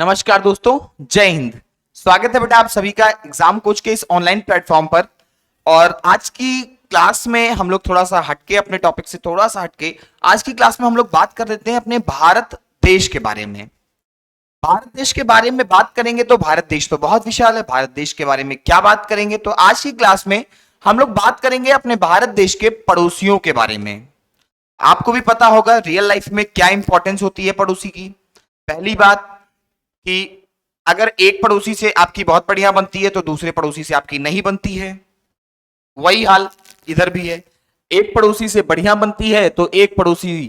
नमस्कार दोस्तों, जय हिंद। स्वागत है बेटा आप सभी का एग्जाम कोच के इस ऑनलाइन प्लेटफॉर्म पर। और आज की क्लास में हम लोग थोड़ा सा हटके, अपने टॉपिक से थोड़ा सा हटके, आज की क्लास में हम लोग बात कर लेते हैं अपने भारत देश के बारे में। भारत देश के बारे में बात करेंगे तो भारत देश तो बहुत विशाल है। भारत देश के बारे में क्या बात करेंगे, तो आज की क्लास में हम लोग बात करेंगे अपने भारत देश के पड़ोसियों के बारे में। आपको भी पता होगा रियल लाइफ में क्या इंपॉर्टेंस होती है पड़ोसी की। पहली बात कि अगर एक पड़ोसी से आपकी बहुत बढ़िया बनती है तो दूसरे पड़ोसी से आपकी नहीं बनती है। वही हाल इधर भी है, एक पड़ोसी से बढ़िया बनती है तो एक पड़ोसी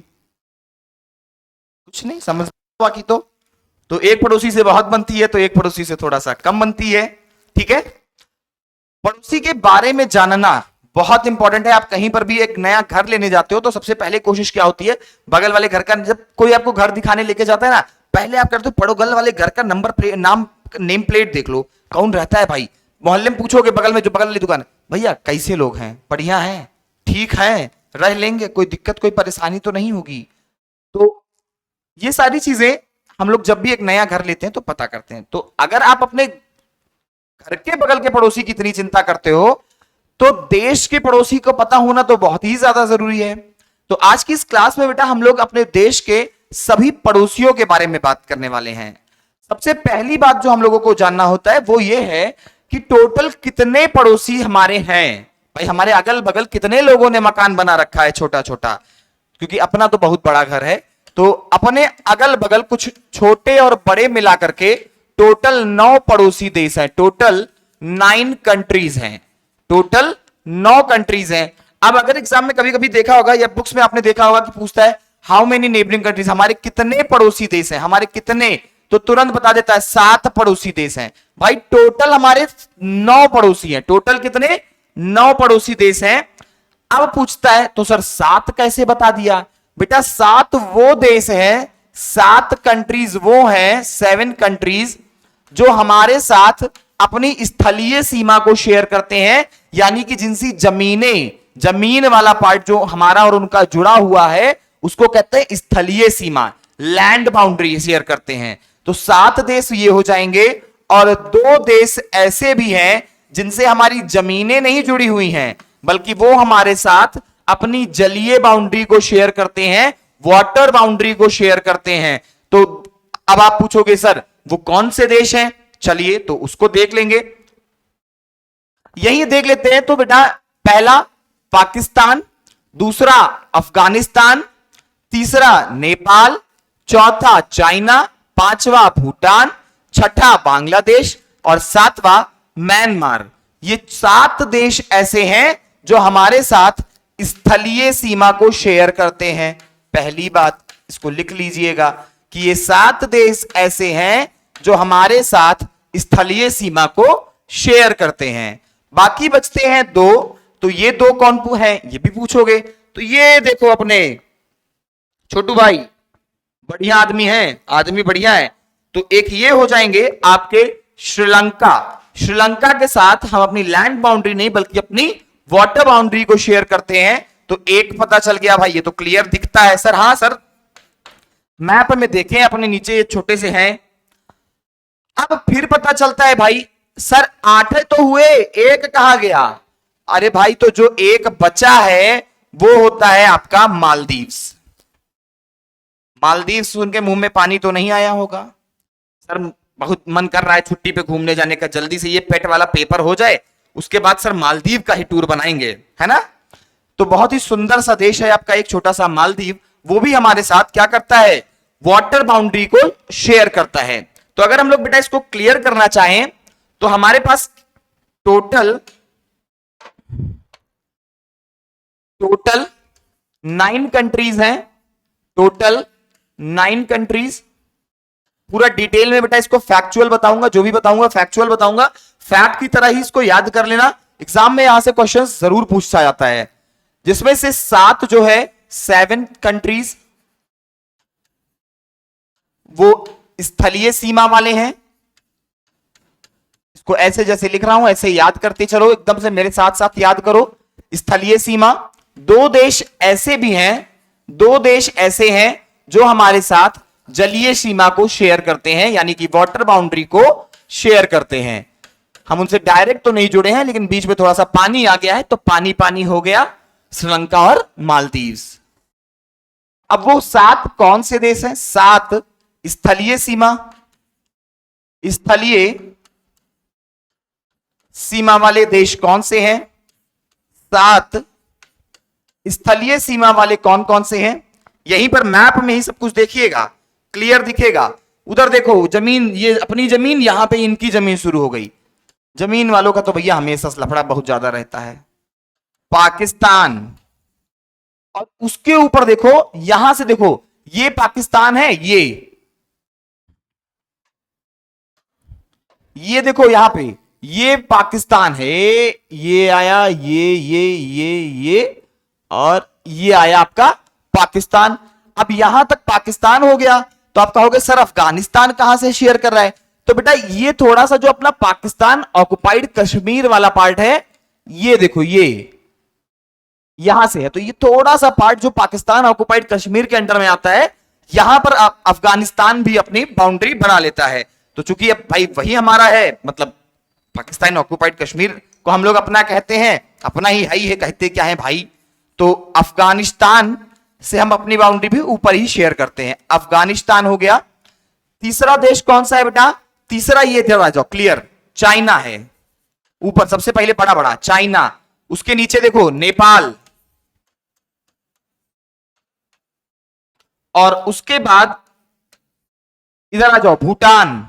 कुछ नहीं समझ बाकी तो एक पड़ोसी से बहुत बनती है तो एक पड़ोसी से थोड़ा सा कम बनती है। ठीक है, पड़ोसी के बारे में जानना बहुत इंपॉर्टेंट है। आप कहीं पर भी एक नया घर लेने जाते हो तो सबसे पहले कोशिश क्या होती है, बगल वाले घर का, जब कोई आपको घर दिखाने लेके जाता है ना, पहले आप करते हो बगल वाले घर का नंबर प्लेट, नेम प्लेट देख लो, कौन रहता है भाई। मोहल्ले में पूछोगे बगल में जो बगल वाली दुकान, भैया कैसे लोग हैं, बढ़िया हैं, ठीक है, रह लेंगे, कोई दिक्कत कोई परेशानी तो नहीं होगी। तो ये सारी चीजें हम लोग जब भी एक नया घर लेते हैं तो पता करते हैं। तो अगर आप अपने घर के बगल के पड़ोसी की इतनी चिंता करते हो तो देश के पड़ोसी को पता होना तो बहुत ही ज्यादा जरूरी है। तो आज की इस क्लास में बेटा हम लोग अपने देश के सभी पड़ोसियों के बारे में बात करने वाले हैं। सबसे पहली बात जो हम लोगों को जानना होता है वो ये है कि टोटल कितने पड़ोसी हमारे हैं। भाई हमारे अगल बगल कितने लोगों ने मकान बना रखा है छोटा छोटा, क्योंकि अपना तो बहुत बड़ा घर है। तो अपने अगल बगल कुछ छोटे और बड़े मिला करके टोटल 9 पड़ोसी देश हैं। टोटल 9 कंट्रीज हैं। टोटल 9 कंट्रीज हैं। अब अगर एग्जाम में कभी कभी देखा होगा या बुक्स में आपने देखा होगा कि पूछता है हाउ मेनी नेबरिंग कंट्रीज, हमारे कितने पड़ोसी देश हैं, हमारे कितने, तो तुरंत बता देता है 7 पड़ोसी देश हैं। भाई टोटल हमारे 9 पड़ोसी हैं। टोटल कितने, 9 पड़ोसी देश हैं। अब पूछता है तो सर 7 कैसे बता दिया। बेटा 7 वो देश हैं, 7 कंट्रीज वो हैं, 7 कंट्रीज जो हमारे साथ अपनी स्थलीय सीमा को शेयर करते हैं, यानी कि जिनसी जमीन वाला पार्ट जो हमारा और उनका जुड़ा हुआ है उसको कहते हैं स्थलीय सीमा, लैंड बाउंड्री शेयर करते हैं। तो 7 देश ये हो जाएंगे। और 2 देश ऐसे भी हैं जिनसे हमारी जमीनें नहीं जुड़ी हुई हैं, बल्कि वो हमारे साथ अपनी जलीय बाउंड्री को शेयर करते हैं, वाटर बाउंड्री को शेयर करते हैं। तो अब आप पूछोगे सर वो कौन से देश हैं, चलिए तो उसको देख लेंगे, यही देख लेते हैं। तो बेटा पहला पाकिस्तान, दूसरा अफगानिस्तान, तीसरा नेपाल, चौथा चाइना, पांचवा भूटान, छठा बांग्लादेश और 7वां म्यांमार। ये 7 देश ऐसे हैं जो हमारे साथ स्थलीय सीमा को शेयर करते हैं। पहली बात इसको लिख लीजिएगा कि ये 7 देश ऐसे हैं जो हमारे साथ स्थलीय सीमा को शेयर करते हैं। बाकी बचते हैं 2, तो ये 2 कौन हैं ये भी पूछोगे। तो ये देखो अपने छोटू भाई बढ़िया आदमी है, आदमी बढ़िया है। तो एक ये हो जाएंगे आपके श्रीलंका। श्रीलंका के साथ हम अपनी लैंड बाउंड्री नहीं बल्कि अपनी वाटर बाउंड्री को शेयर करते हैं। तो एक पता चल गया भाई, ये तो क्लियर दिखता है सर। हाँ सर, मैप में देखें अपने नीचे ये छोटे से हैं। अब फिर पता चलता है भाई सर 8 तो हुए, एक कहा गया। अरे भाई तो जो एक बचा है वो होता है आपका मालदीव्स। मालदीव सुन के मुंह में पानी तो नहीं आया होगा सर, बहुत मन कर रहा है छुट्टी पे घूमने जाने का, जल्दी से ये पेट वाला पेपर हो जाए, उसके बाद सर मालदीव का ही टूर बनाएंगे, है ना। तो बहुत ही सुंदर सा देश है आपका एक छोटा सा मालदीव, वो भी हमारे साथ क्या करता है, वाटर बाउंड्री को शेयर करता है। तो अगर हम लोग बेटा इसको क्लियर करना चाहें तो हमारे पास टोटल 9 कंट्रीज हैं। Total 9 countries. पूरा डिटेल में बेटा इसको फैक्चुअल बताऊंगा, जो भी बताऊंगा फैक्चुअल बताऊंगा, फैक्ट की तरह ही इसको याद कर लेना। एग्जाम में यहां से क्वेश्चन जरूर पूछा जाता है, जिसमें से 7 जो है 7 कंट्रीज वो स्थलीय सीमा वाले हैं। इसको ऐसे जैसे लिख रहा हूं ऐसे याद करते चलो, एकदम से मेरे साथ साथ याद करो। स्थलीय सीमा। 2 देश ऐसे भी हैं, 2 देश ऐसे हैं जो हमारे साथ जलीय सीमा को शेयर करते हैं, यानी कि वाटर बाउंड्री को शेयर करते हैं। हम उनसे डायरेक्ट तो नहीं जुड़े हैं, लेकिन बीच में थोड़ा सा पानी आ गया है, तो पानी पानी हो गया श्रीलंका और मालदीव्स। अब वो 7 कौन से देश हैं? 7 स्थलीय सीमा, स्थलीय सीमा वाले देश कौन से हैं? 7 स्थलीय सीमा वाले कौन कौन से हैं? यहीं पर मैप में ही सब कुछ देखिएगा, क्लियर दिखेगा। उधर देखो जमीन, ये अपनी जमीन, यहां पे इनकी जमीन शुरू हो गई। जमीन वालों का तो भैया हमेशा लफड़ा बहुत ज्यादा रहता है। पाकिस्तान, और उसके ऊपर देखो, यहां से देखो, ये पाकिस्तान है, ये देखो यहां पे, ये पाकिस्तान है, ये आया, ये और ये आया आपका पाकिस्तान। अब यहां तक पाकिस्तान हो गया, तो आप कहोगे सर अफगानिस्तान कहां से शेयर कर रहा है? तो बेटा ये थोड़ा सा जो अपना पाकिस्तान ऑक्युपाइड कश्मीर वाला पार्ट है, ये देखो, ये यहां से है, तो ये थोड़ा सा पार्ट जो पाकिस्तान ऑक्युपाइड कश्मीर के अंडर में आता है, यहां पर अफगानिस्तान भी अपनी बाउंड्री बना लेता है। तो चूंकि अब भाई वही हमारा है, मतलब पाकिस्तान ऑक्युपाइड कश्मीर को हम लोग अपना कहते हैं, अपना ही है, कहते क्या है भाई, तो अफगानिस्तान से हम अपनी बाउंड्री भी ऊपर ही शेयर करते हैं। अफगानिस्तान हो गया। तीसरा देश कौन सा है बेटा? तीसरा ये थे, आ जाओ, क्लियर, चाइना है ऊपर, सबसे पहले बड़ा बड़ा चाइना, उसके नीचे देखो नेपाल, और उसके बाद इधर आ जाओ भूटान,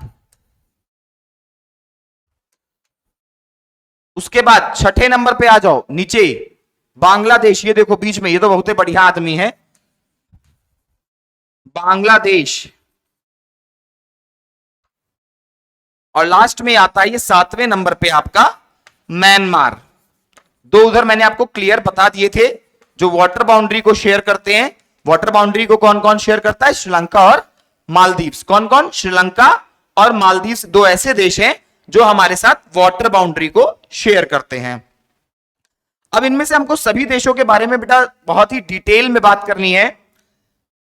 उसके बाद छठे नंबर पे आ जाओ नीचे बांग्लादेश, ये देखो बीच में, ये तो बहुत ही बढ़िया आदमी है, बांग्लादेश। और लास्ट में आता है ये 7वें नंबर पे आपका म्यांमार। दो उधर मैंने आपको क्लियर बता दिए थे, जो वाटर बाउंड्री को शेयर करते हैं। वाटर बाउंड्री को कौन कौन शेयर करता है? श्रीलंका और मालदीव्स। कौन कौन? श्रीलंका और मालदीव्स, दो ऐसे देश हैं जो हमारे साथ वाटर बाउंड्री को शेयर करते हैं। अब इनमें से हमको सभी देशों के बारे में बेटा बहुत ही डिटेल में बात करनी है,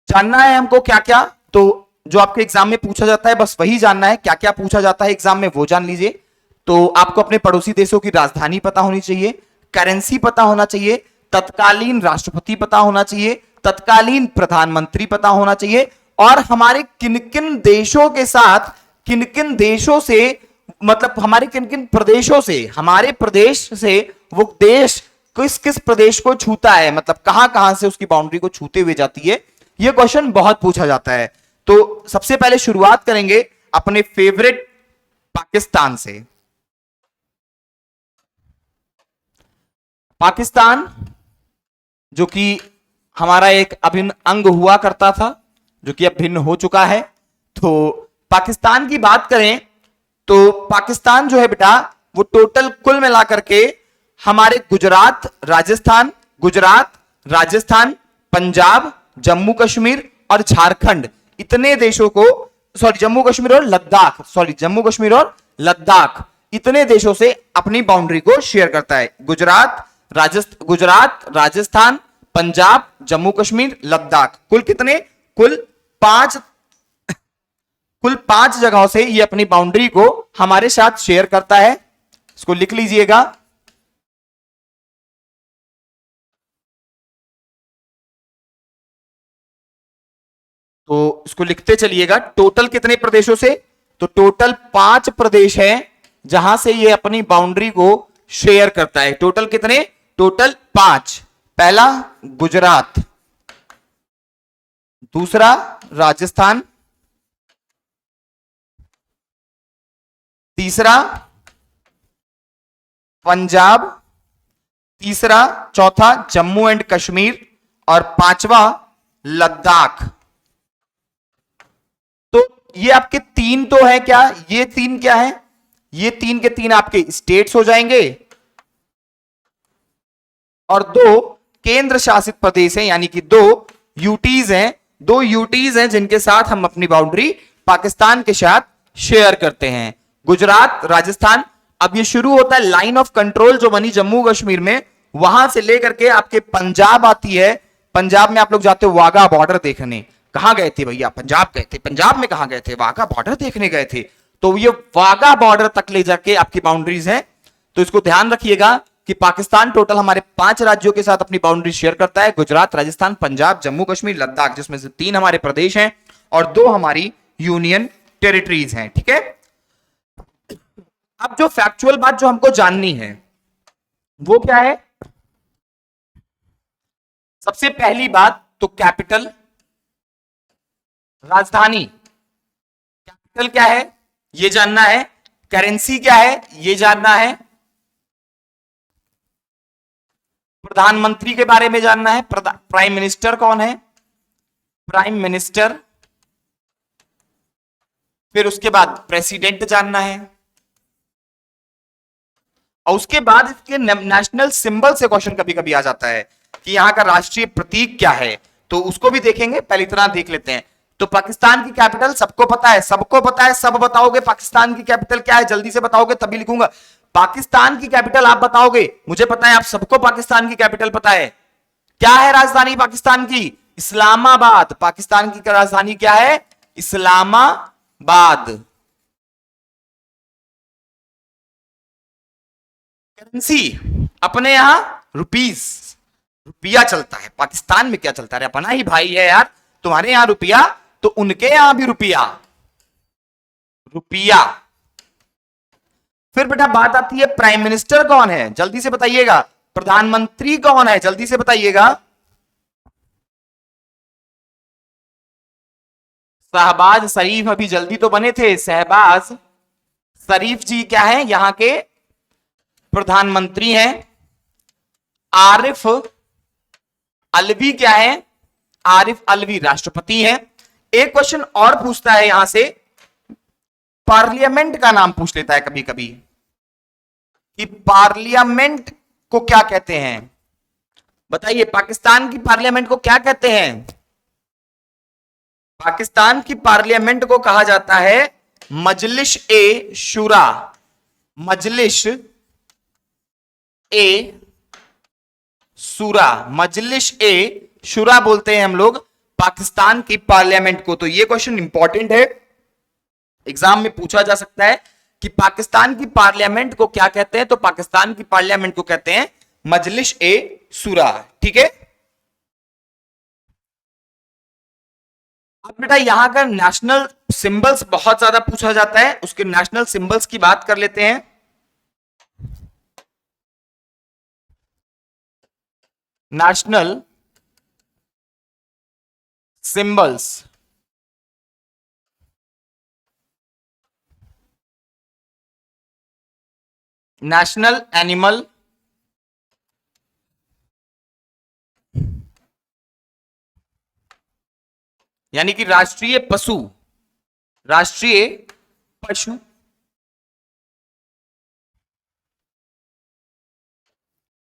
जानना है हमको क्या क्या। तो जो आपके एग्जाम में पूछा जाता है बस वही जानना है, क्या क्या पूछा जाता है एग्जाम में वो जान लीजिए। तो आपको अपने पड़ोसी देशों की राजधानी पता होनी चाहिए, करेंसी पता होना चाहिए, तत्कालीन राष्ट्रपति पता होना चाहिए, तत्कालीन प्रधानमंत्री पता होना चाहिए, और हमारे किन किन देशों के साथ, किन किन देशों से, मतलब हमारे किन किन प्रदेशों से, हमारे प्रदेश से वो देश किस किस प्रदेश को छूता है, मतलब कहां कहां से उसकी बाउंड्री को छूते हुए जाती है। यह क्वेश्चन बहुत पूछा जाता है। तो सबसे पहले शुरुआत करेंगे अपने फेवरेट पाकिस्तान से। पाकिस्तान जो कि हमारा एक अभिन्न अंग हुआ करता था, जो कि अब भिन्न हो चुका है। तो पाकिस्तान की बात करें तो पाकिस्तान जो है बेटा वो टोटल कुल मिलाकर के हमारे गुजरात, राजस्थान, पंजाब, जम्मू कश्मीर और झारखंड, इतने देशों को, जम्मू कश्मीर और लद्दाख, इतने देशों से अपनी बाउंड्री को शेयर करता है। गुजरात, राजस्थान, पंजाब, जम्मू कश्मीर, लद्दाख, कुल कितने? कुल पांच जगहों से ये अपनी बाउंड्री को हमारे साथ शेयर करता है। इसको लिख लीजिएगा। तो इसको लिखते चलिएगा। टोटल कितने प्रदेशों से? तो टोटल 5 प्रदेश हैं जहां से ये अपनी बाउंड्री को शेयर करता है। टोटल कितने? टोटल 5। पहला गुजरात, दूसरा राजस्थान, तीसरा पंजाब, चौथा जम्मू एंड कश्मीर, और 5वां लद्दाख। तो ये आपके 3 तो है क्या? ये 3 क्या है? ये 3 के 3 आपके स्टेट्स हो जाएंगे, और 2 केंद्र शासित प्रदेश हैं, यानी कि 2 यूटीज हैं। 2 यूटीज हैं जिनके साथ हम अपनी बाउंड्री पाकिस्तान के साथ शेयर करते हैं। गुजरात, राजस्थान। अब ये शुरू होता है लाइन ऑफ कंट्रोल जो बनी जम्मू कश्मीर में, वहां से लेकर के आपके पंजाब आती है। पंजाब में आप लोग जाते हो वाघा बॉर्डर देखने, कहां गए थे भैया? पंजाब गए थे। पंजाब में कहां गए थे? वाघा बॉर्डर देखने गए थे। तो ये वाघा बॉर्डर तक ले जाके आपकी बाउंड्रीज है। तो इसको ध्यान रखिएगा कि पाकिस्तान टोटल हमारे 5 राज्यों के साथ अपनी बाउंड्री शेयर करता है, गुजरात, राजस्थान, पंजाब, जम्मू कश्मीर, लद्दाख, जिसमें से 3 हमारे प्रदेश हैं और 2 हमारी यूनियन टेरिटरीज हैं। ठीक है, अब जो फैक्चुअल बात जो हमको जाननी है वो क्या है? सबसे पहली बात तो कैपिटल, राजधानी, कैपिटल क्या है ये जानना है, करेंसी क्या है ये जानना है, प्रधानमंत्री के बारे में जानना है, प्राइम मिनिस्टर कौन है, प्राइम मिनिस्टर, फिर उसके बाद प्रेसिडेंट जानना है, और उसके बाद इसके नेशनल सिंबल से क्वेश्चन कभी कभी आ जाता है कि यहां का राष्ट्रीय प्रतीक क्या है, तो उसको भी देखेंगे। पहले इतना देख लेते हैं। तो पाकिस्तान की कैपिटल सबको पता है, सबको पता है, सब बताओगे पाकिस्तान की कैपिटल क्या है, जल्दी से बताओगे तभी लिखूंगा। पाकिस्तान की कैपिटल आप बताओगे, मुझे पता है आप सबको पाकिस्तान की कैपिटल पता है। क्या है राजधानी पाकिस्तान की? इस्लामाबाद। पाकिस्तान की राजधानी क्या है? इस्लामाबाद। करेंसी अपने यहां रुपीस, रुपया चलता है। पाकिस्तान में क्या चलता है? अपना ही भाई है यार, तुम्हारे यहां रुपया तो उनके यहां भी रुपया, रुपया। फिर बेटा बात आती है प्राइम मिनिस्टर कौन है, जल्दी से बताइएगा। प्रधानमंत्री कौन है, जल्दी से बताइएगा। शहबाज शरीफ अभी जल्दी तो बने थे, शहबाज शरीफ जी क्या है यहां के प्रधानमंत्री हैं। आरिफ अलवी क्या है? आरिफ अलवी राष्ट्रपति हैं। एक क्वेश्चन और पूछता है यहां से, पार्लियामेंट का नाम पूछ लेता है कभी कभी कि पार्लियामेंट को क्या कहते हैं। बताइए पाकिस्तान की पार्लियामेंट को क्या कहते हैं? पाकिस्तान की पार्लियामेंट को कहा जाता है मजलिस ए शुरा, मजलिस ए शुरा, मजलिस ए शुरा बोलते हैं हम लोग पाकिस्तान की पार्लियामेंट को। तो ये क्वेश्चन इंपॉर्टेंट है, एग्जाम में पूछा जा सकता है कि पाकिस्तान की पार्लियामेंट को क्या कहते हैं। तो पाकिस्तान की पार्लियामेंट को कहते हैं मजलिस ए शुरा। ठीक है, अब बेटा यहां का नेशनल सिंबल्स बहुत ज्यादा पूछा जाता है, उसके नेशनल सिंबल्स की बात कर लेते हैं। नेशनल सिंबल्स, नेशनल एनिमल, यानी कि राष्ट्रीय पशु, राष्ट्रीय पशु।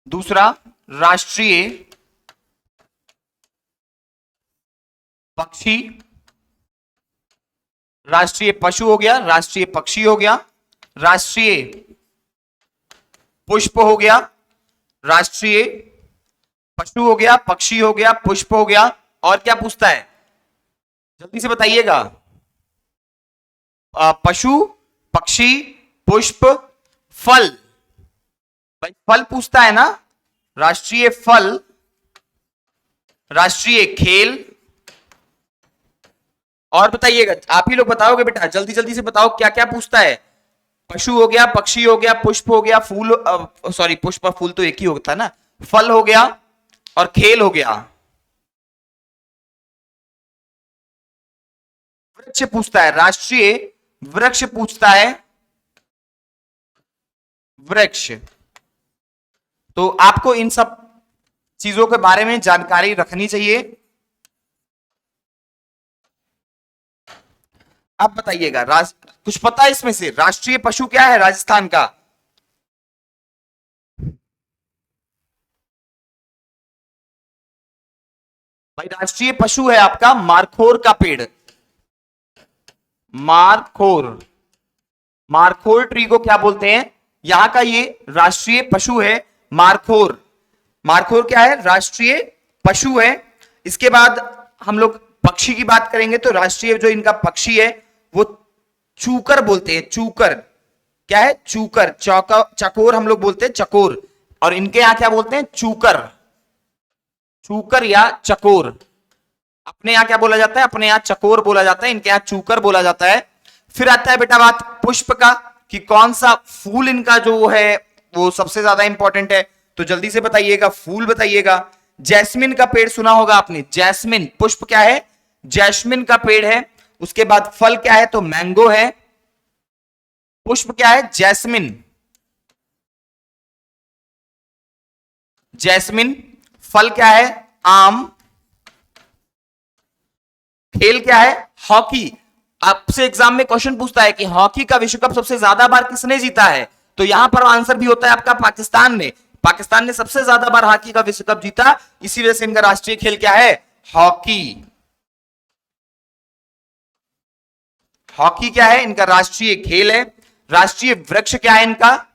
दूसरा राष्ट्रीय पक्षी, राष्ट्रीय पशु हो गया, राष्ट्रीय पक्षी हो गया, राष्ट्रीय पुष्प हो गया, राष्ट्रीय पशु हो गया, पक्षी हो गया, पुष्प हो गया। और क्या पूछता है जल्दी से बताइएगा? पशु, पक्षी, पुष्प, फल। भाई फल पूछता है ना, राष्ट्रीय फल, राष्ट्रीय खेल। और बताइएगा, आप ही लोग बताओगे बेटा, जल्दी जल्दी से बताओ क्या क्या पूछता है। पशु हो गया, पक्षी हो गया, पुष्प हो गया, फूल, सॉरी पुष्प और फूल तो एक ही होता है ना, फल हो गया और खेल हो गया। वृक्ष पूछता है, राष्ट्रीय वृक्ष पूछता है, वृक्ष। तो आपको इन सब चीजों के बारे में जानकारी रखनी चाहिए। अब बताइएगा कुछ पता है इसमें से? राष्ट्रीय पशु क्या है राजस्थान का? भाई राष्ट्रीय पशु है आपका मारखोर का पेड़, मारखोर। मारखोर ट्री को क्या बोलते हैं? यहां का ये राष्ट्रीय पशु है मारखोर। मारखोर क्या है? राष्ट्रीय पशु है। इसके बाद हम लोग पक्षी की बात करेंगे तो राष्ट्रीय जो इनका पक्षी है वो चूकर बोलते हैं। चूकर क्या है? चूकर। चकोर हम लोग बोलते हैं चकोर, और इनके यहां क्या बोलते हैं? चूकर। चूकर या चकोर। अपने यहां क्या बोला जाता है? अपने यहां चकोर बोला जाता है, इनके यहां चूकर बोला जाता है। फिर आता है बेटा बात पुष्प का, कि कौन सा फूल इनका जो है वो सबसे ज्यादा इंपॉर्टेंट है, तो जल्दी से बताइएगा, फूल बताइएगा। जैस्मिन का पेड़ सुना होगा आपने, जैस्मिन पुष्प क्या है? जैस्मिन का पेड़ है। उसके बाद फल क्या है? तो मैंगो है। पुष्प क्या है? जैस्मिन। जैस्मिन। फल क्या है? आम। खेल क्या है? हॉकी। आपसे एग्जाम में क्वेश्चन पूछता है कि हॉकी का विश्व कप सबसे ज्यादा बार किसने जीता है, तो यहां पर आंसर भी होता है आपका पाकिस्तान ने। पाकिस्तान ने सबसे ज्यादा बार हॉकी का विश्व कप जीता, इसी वजह से इनका राष्ट्रीय खेल क्या है? हॉकी। हॉकी क्या है? इनका राष्ट्रीय खेल है। राष्ट्रीय वृक्ष क्या है इनका?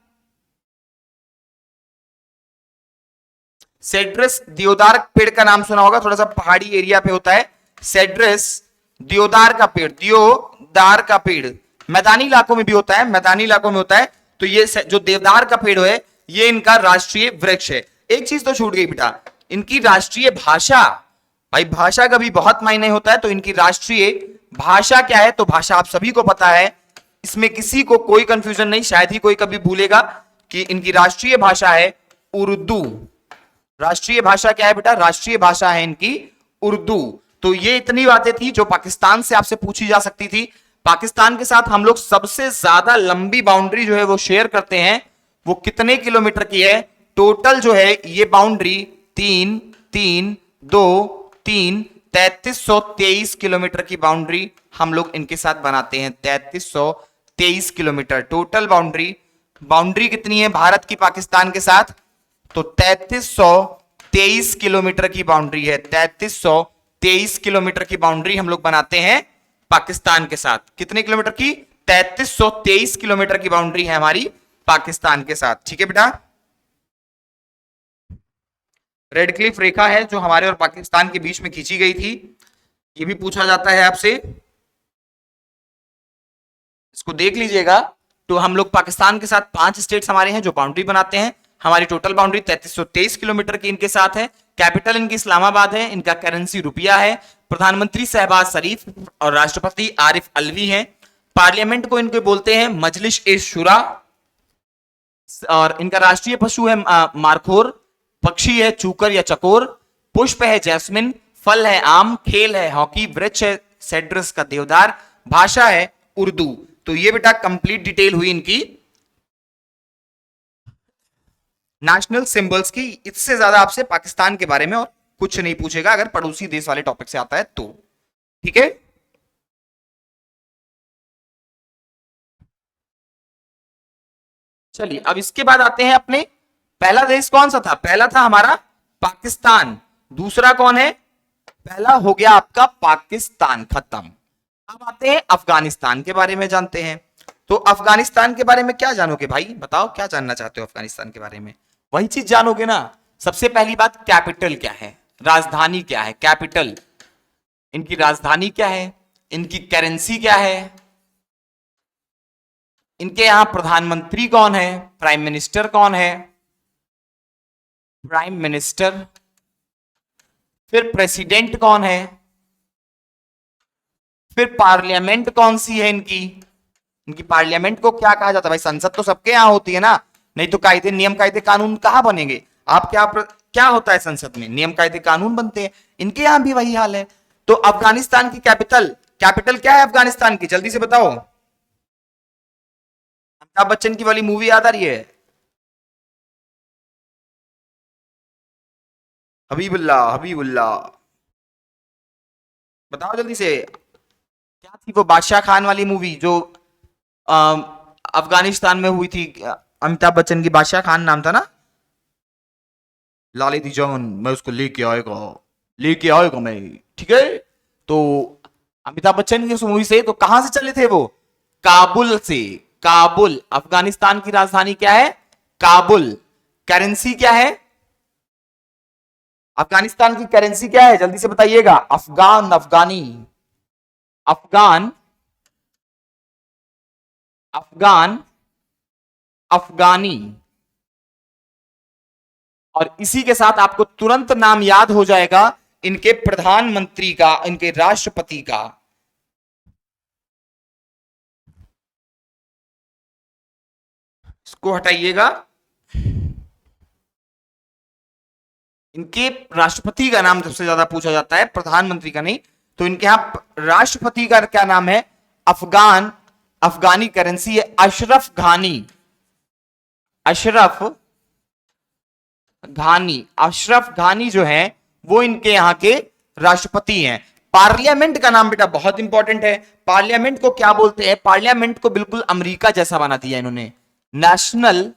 सेड्रस देवदार पेड़ का नाम सुना होगा, थोड़ा सा पहाड़ी एरिया पे होता है। सेड्रस देवदार का पेड़, देवदार का पेड़ मैदानी इलाकों में भी होता है, मैदानी इलाकों में होता है। तो ये जो देवदार का पेड़ है ये इनका राष्ट्रीय वृक्ष है। एक चीज तो छूट गई बेटा, इनकी राष्ट्रीय भाषा। भाई भाषा का भी बहुत मायने होता है, तो इनकी राष्ट्रीय भाषा क्या है? तो भाषा आप सभी को पता है, इसमें किसी को कोई कंफ्यूजन नहीं, शायद ही कोई कभी भूलेगा कि इनकी राष्ट्रीय भाषा है उर्दू। राष्ट्रीय भाषा क्या है बेटा? राष्ट्रीय भाषा है इनकी उर्दू। तो ये इतनी बातें थी जो पाकिस्तान से आपसे पूछी जा सकती थी। पाकिस्तान के साथ हम लोग सबसे ज्यादा लंबी बाउंड्री जो है वो शेयर करते हैं, वो कितने किलोमीटर की है? टोटल जो है ये बाउंड्री 3323 किलोमीटर की बाउंड्री हम लोग इनके साथ बनाते हैं। 3323 किलोमीटर टोटल बाउंड्री। बाउंड्री कितनी है भारत की पाकिस्तान के साथ? तो 3323 किलोमीटर की बाउंड्री है। 3323 किलोमीटर की बाउंड्री हम लोग बनाते हैं पाकिस्तान के साथ। कितने किलोमीटर की? 3323 किलोमीटर की बाउंड्री है हमारी पाकिस्तान के साथ। ठीक है बेटा। रेड क्लिफ रेखा है जो हमारे और पाकिस्तान के बीच में खींची गई थी, ये भी पूछा जाता है आपसे, इसको देख लीजिएगा। तो हम लोग पाकिस्तान के साथ 5 स्टेट्स हमारे हैं जो बाउंड्री बनाते हैं। हमारी टोटल बाउंड्री 3323 किलोमीटर की इनके साथ है। कैपिटल इनकी इस्लामाबाद है, इनका करेंसी रुपया है। प्रधानमंत्री शहबाज शरीफ और राष्ट्रपति आरिफ अलवी हैं। पार्लियामेंट को इनके बोलते हैं मजलिस ए शुरा, और इनका राष्ट्रीय पशु है मारखोर। पक्षी है चूकर या चकोर। पुष्प है जैस्मिन। फल है आम। खेल है हॉकी। वृक्ष है सेड्रस का देवदार। भाषा है उर्दू। तो ये बेटा कंप्लीट डिटेल हुई इनकी नेशनल सिंबल्स की। इससे ज्यादा आपसे पाकिस्तान के बारे में और कुछ नहीं पूछेगा अगर पड़ोसी देश वाले टॉपिक से आता है तो। ठीक है, चलिए अब इसके बाद आते हैं अपने, पहला देश कौन सा था? पहला था हमारा पाकिस्तान। दूसरा कौन है? पहला हो गया आपका पाकिस्तान, खत्म। अब आते हैं अफगानिस्तान के बारे में जानते हैं। तो अफगानिस्तान के बारे में क्या जानोगे भाई? बताओ क्या जानना चाहते हो अफगानिस्तान के बारे में? वही चीज जानोगे ना। सबसे पहली बात, कैपिटल क्या है, राजधानी क्या है? कैपिटल, इनकी राजधानी क्या है, इनकी करेंसी क्या है, इनके यहां प्रधानमंत्री कौन है, प्राइम मिनिस्टर कौन है, प्राइम मिनिस्टर, फिर प्रेसिडेंट कौन है, फिर पार्लियामेंट कौन सी है इनकी, इनकी पार्लियामेंट को क्या कहा जाता है? भाई संसद तो सबके यहां होती है ना, नहीं तो कायदे नियम कायदे कानून कहां बनेंगे? आप क्या होता है संसद में? नियम कायदे कानून बनते हैं। इनके यहां भी वही हाल है। तो अफगानिस्तान की कैपिटल क्या है अफगानिस्तान की? जल्दी से बताओ। अमिताभ बच्चन की वाली मूवी याद आ रही है? हबीबुल्लाह, हबीबुल्लाह, बताओ जल्दी से। क्या थी वो बादशाह खान वाली मूवी जो अफगानिस्तान में हुई थी? अमिताभ बच्चन की बादशाह खान नाम था ना। लाले दी जान मैं उसको लेके आएगा मैं, ठीक है। तो अमिताभ बच्चन की उस मूवी से, तो कहां से चले थे वो? काबुल से। काबुल, अफगानिस्तान की राजधानी क्या है? काबुल। करेंसी क्या है? अफगानिस्तान की करेंसी क्या है, जल्दी से बताइएगा। अफगान, अफगानी, अफगान, अफगान, अफगानी। और इसी के साथ आपको तुरंत नाम याद हो जाएगा इनके प्रधानमंत्री का, इनके राष्ट्रपति का। इसको हटाइएगा। इनके राष्ट्रपति का नाम सबसे ज्यादा पूछा जाता है, प्रधानमंत्री का नहीं। तो इनके यहां राष्ट्रपति का क्या नाम है? अफगान, अफगानी करेंसी है अशरफ घानी। अशरफ घानी, अशरफ घानी जो है वो इनके यहां के राष्ट्रपति हैं। पार्लियामेंट का नाम बेटा बहुत इंपॉर्टेंट है। पार्लियामेंट को क्या बोलते हैं? पार्लियामेंट को बिल्कुल अमेरिका जैसा बना दिया इन्होंने, नेशनल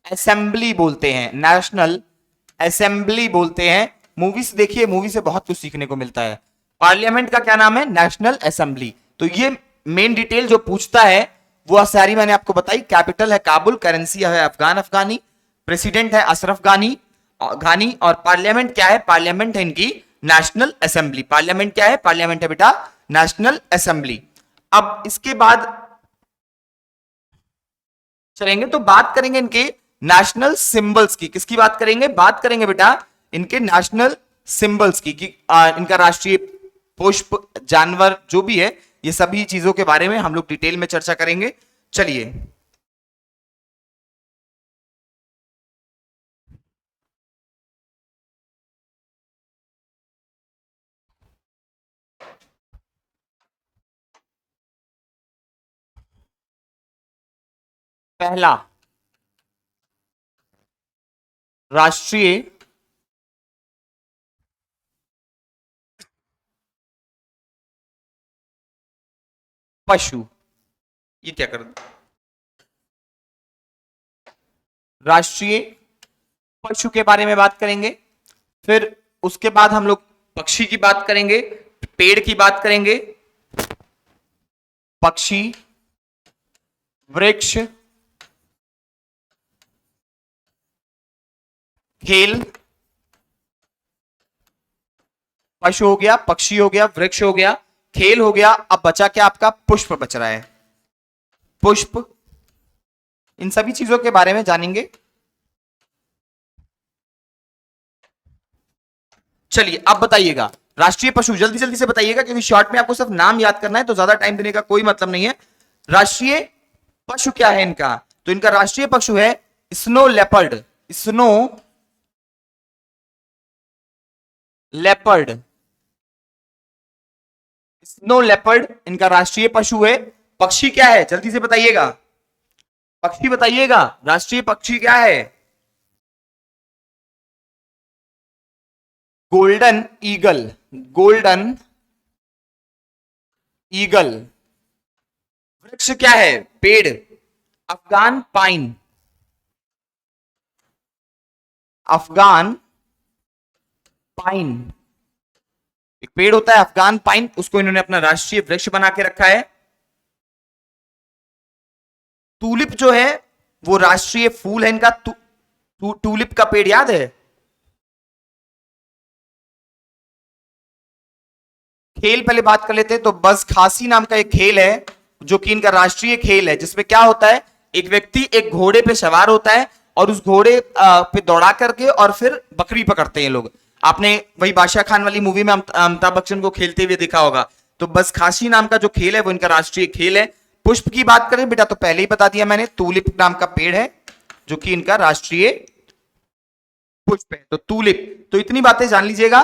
असेंबली बोलते हैं, नेशनल असेंबली बोलते हैं। मूवीज देखिए, मूवी से बहुत कुछ सीखने को मिलता है। पार्लियामेंट का क्या नाम है? National assembly. तो ये मेन डिटेल जो पूछता है वो सारी मैंने आपको बताई। कैपिटल है काबुल, करेंसी है अफगान अफगानी, प्रेसिडेंट है अशरफ घानी घानी और पार्लियामेंट क्या है? पार्लियामेंट है इनकी नेशनल असेंबली। पार्लियामेंट क्या है? पार्लियामेंट है बेटा नेशनल असेंबली। अब इसके बाद चलेंगे तो बात करेंगे इनके नेशनल सिंबल्स की। किसकी बात करेंगे? बात करेंगे बेटा इनके नेशनल सिंबल्स की, कि इनका राष्ट्रीय पुष्प, जानवर जो भी है, ये सभी चीजों के बारे में हम लोग डिटेल में चर्चा करेंगे। चलिए, पहला राष्ट्रीय पशु, ये क्या कर, राष्ट्रीय पशु के बारे में बात करेंगे। फिर उसके बाद हम लोग पक्षी की बात करेंगे, पेड़ की बात करेंगे, पक्षी, वृक्ष, खेल, पशु हो गया, पक्षी हो गया, वृक्ष हो गया, खेल हो गया। अब बचा क्या आपका? पुष्प बच रहा है, पुष्प। इन सभी चीजों के बारे में जानेंगे। चलिए अब बताइएगा राष्ट्रीय पशु, जल्दी जल्दी से बताइएगा क्योंकि शॉर्ट में आपको सिर्फ नाम याद करना है, तो ज्यादा टाइम देने का कोई मतलब नहीं है। राष्ट्रीय पशु क्या है इनका? तो इनका राष्ट्रीय पशु है snow leopard, snow leopard, snow leopard इनका राष्ट्रीय पशु है। पक्षी क्या है? जल्दी से बताइएगा, पक्षी बताइएगा, राष्ट्रीय पक्षी क्या है? Golden eagle, golden eagle. वृक्ष क्या है? पेड़, अफगान पाइन, अफगान पाइन। एक पेड़ होता है अफगान पाइन, उसको इन्होंने अपना राष्ट्रीय वृक्ष बना के रखा है। टूलिप जो है वो राष्ट्रीय फूल है इनका। टूलिप का पेड़ याद है? खेल पहले बात कर लेते हैं, तो बस खासी नाम का एक खेल है जो कि इनका राष्ट्रीय खेल है, जिसमें क्या होता है, एक व्यक्ति एक घोड़े पे सवार होता है और उस घोड़े पे दौड़ा करके और फिर बकरी पकड़ते हैं लोग। आपने वही बादशाह खान वाली मूवी में अमिताभ बच्चन को खेलते हुए देखा होगा। तो बस खासी नाम का जो खेल है वो इनका राष्ट्रीय खेल है। पुष्प की बात करें बेटा, तो पहले ही बता दिया मैंने, टूलिप नाम का पेड़ है जो कि इनका राष्ट्रीय पुष्प है, तो टूलिप। तो इतनी बातें जान लीजिएगा।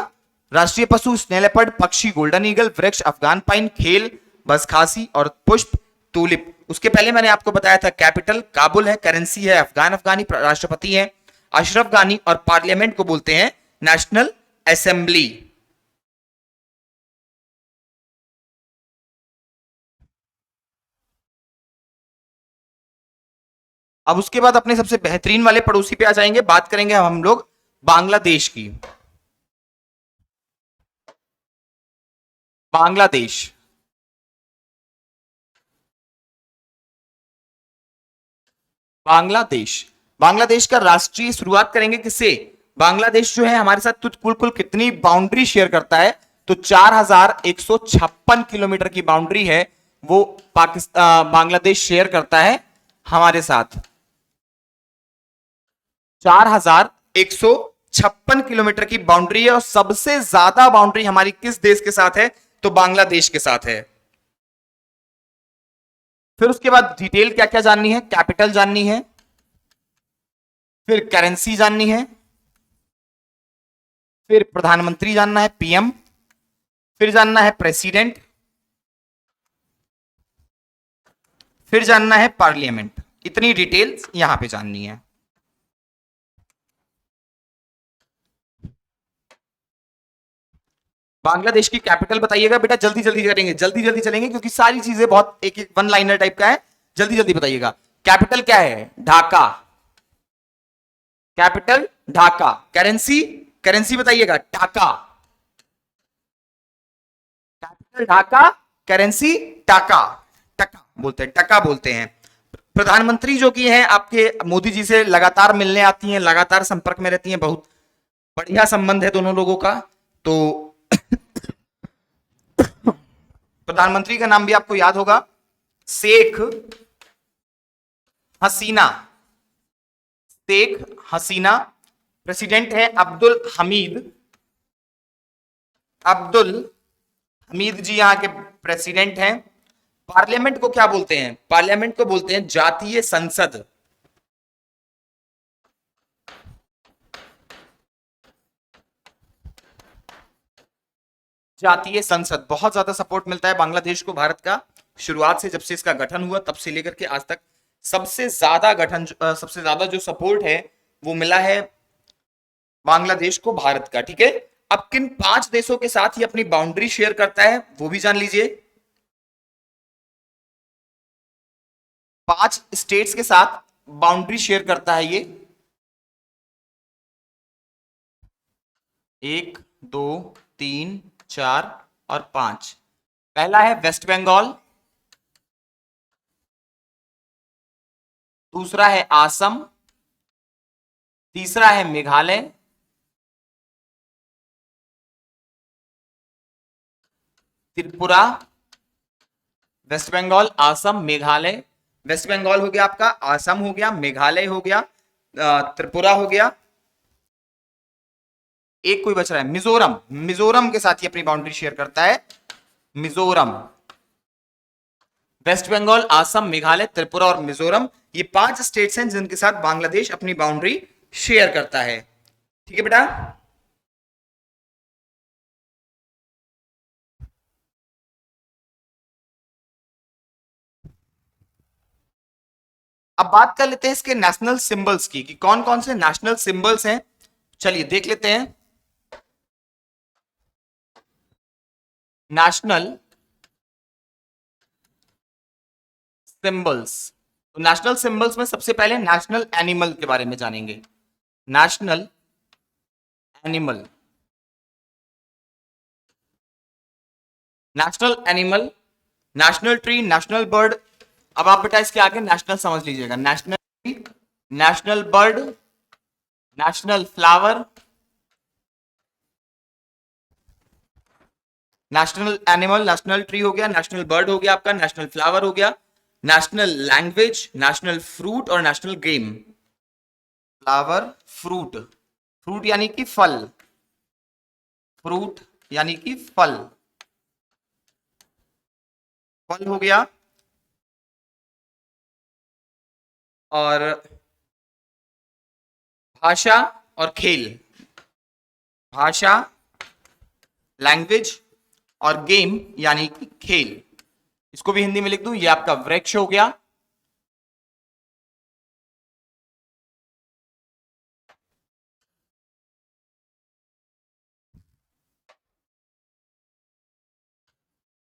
राष्ट्रीय पशु स्नेल लेपर्ड, पक्षी गोल्डन ईगल, वृक्ष अफगान पाइन, खेल बस खासी और पुष्प टूलिप। उसके पहले मैंने आपको बताया था कैपिटल काबुल है, करेंसी है अफगान अफगानी, राष्ट्रपति है अशरफ गानी और पार्लियामेंट को बोलते हैं नेशनल असेंबली। अब उसके बाद अपने सबसे बेहतरीन वाले पड़ोसी पे आ जाएंगे, बात करेंगे हम लोग बांग्लादेश की। बांग्लादेश, बांग्लादेश, बांग्लादेश का राष्ट्रीय, शुरुआत करेंगे किससे? बांग्लादेश जो है हमारे साथ कुल कुल कितनी बाउंड्री शेयर करता है, तो 4156 किलोमीटर की बाउंड्री है वो पाकिस्तान बांग्लादेश शेयर करता है हमारे साथ। 4156 किलोमीटर की बाउंड्री है और सबसे ज्यादा बाउंड्री हमारी किस देश के साथ है, तो बांग्लादेश के साथ है। फिर उसके बाद डिटेल क्या क्या जाननी है, कैपिटल जाननी है, फिर करेंसी जाननी है, फिर प्रधानमंत्री जानना है पीएम, फिर जानना है प्रेसिडेंट, फिर जानना है पार्लियामेंट। इतनी डिटेल्स यहां पे जाननी है। बांग्लादेश की कैपिटल बताइएगा बेटा, जल्दी जल्दी करेंगे, जल्दी जल्दी चलेंगे क्योंकि सारी चीजें बहुत एक एक वन लाइनर टाइप का है। जल्दी जल्दी बताइएगा कैपिटल क्या है, Dhaka, capital Dhaka. Currency, currency बताइएगा टाका, कैपिटल ढाका, करेंसी टाका, टका बोलते हैं, टका बोलते हैं। प्रधानमंत्री जो कि हैं आपके मोदी जी से लगातार मिलने आती हैं, लगातार संपर्क में रहती हैं, बहुत बढ़िया संबंध है दोनों लोगों का। तो प्रधानमंत्री का नाम भी आपको याद होगा, शेख हसीना, शेख हसीना। प्रेसिडेंट है अब्दुल हमीद, अब्दुल हमीद जी यहां के प्रेसिडेंट हैं। पार्लियामेंट को क्या बोलते हैं, पार्लियामेंट को बोलते हैं जातीय संसद। जातीय संसद, बहुत ज्यादा सपोर्ट मिलता है बांग्लादेश को भारत का, शुरुआत से जब से इसका गठन हुआ तब से लेकर के आज तक सबसे ज्यादा गठन, सबसे ज्यादा जो सपोर्ट है वो मिला है बांग्लादेश को भारत का। ठीक है, अब किन 5 देशों के साथ ये अपनी बाउंड्री शेयर करता है वो भी जान लीजिए। 5 स्टेट्स के साथ बाउंड्री शेयर करता है ये, 1 2 3 4 और 5। पहला है वेस्ट बंगाल, दूसरा है असम, तीसरा है मेघालय, त्रिपुरा। वेस्ट बंगाल, असम, मेघालय। वेस्ट बंगाल हो गया आपका, असम हो गया, मेघालय हो गया, त्रिपुरा हो गया, एक कोई बच रहा है मिजोरम। मिजोरम के साथ ही अपनी बाउंड्री शेयर करता है, मिजोरम। वेस्ट बंगाल, असम, मेघालय, त्रिपुरा और मिजोरम, ये 5 स्टेट्स हैं जिनके साथ बांग्लादेश अपनी बाउंड्री शेयर करता है। ठीक है बेटा, अब बात कर लेते हैं इसके नेशनल सिंबल्स की कि कौन कौन से नेशनल सिंबल्स हैं। चलिए देख लेते हैं। नेशनल सिंबल्स, तो नेशनल सिंबल्स में सबसे पहले नेशनल एनिमल के बारे में जानेंगे। National animal, national animal, national tree, national bird. अब आप बेटा इसके आगे नेशनल समझ लीजिएगा, national tree, national bird, national flower, national animal, national tree हो गया, नेशनल बर्ड हो गया आपका, नेशनल फ्लावर हो गया, नेशनल लैंग्वेज, नेशनल फ्रूट और national game. Flower, fruit, fruit यानी कि फल, फ्रूट यानी कि फल, फल हो गया। और भाषा और खेल, भाषा, लैंग्वेज और गेम यानी कि खेल। इसको भी हिंदी में लिख दूं, ये आपका वृक्ष हो गया,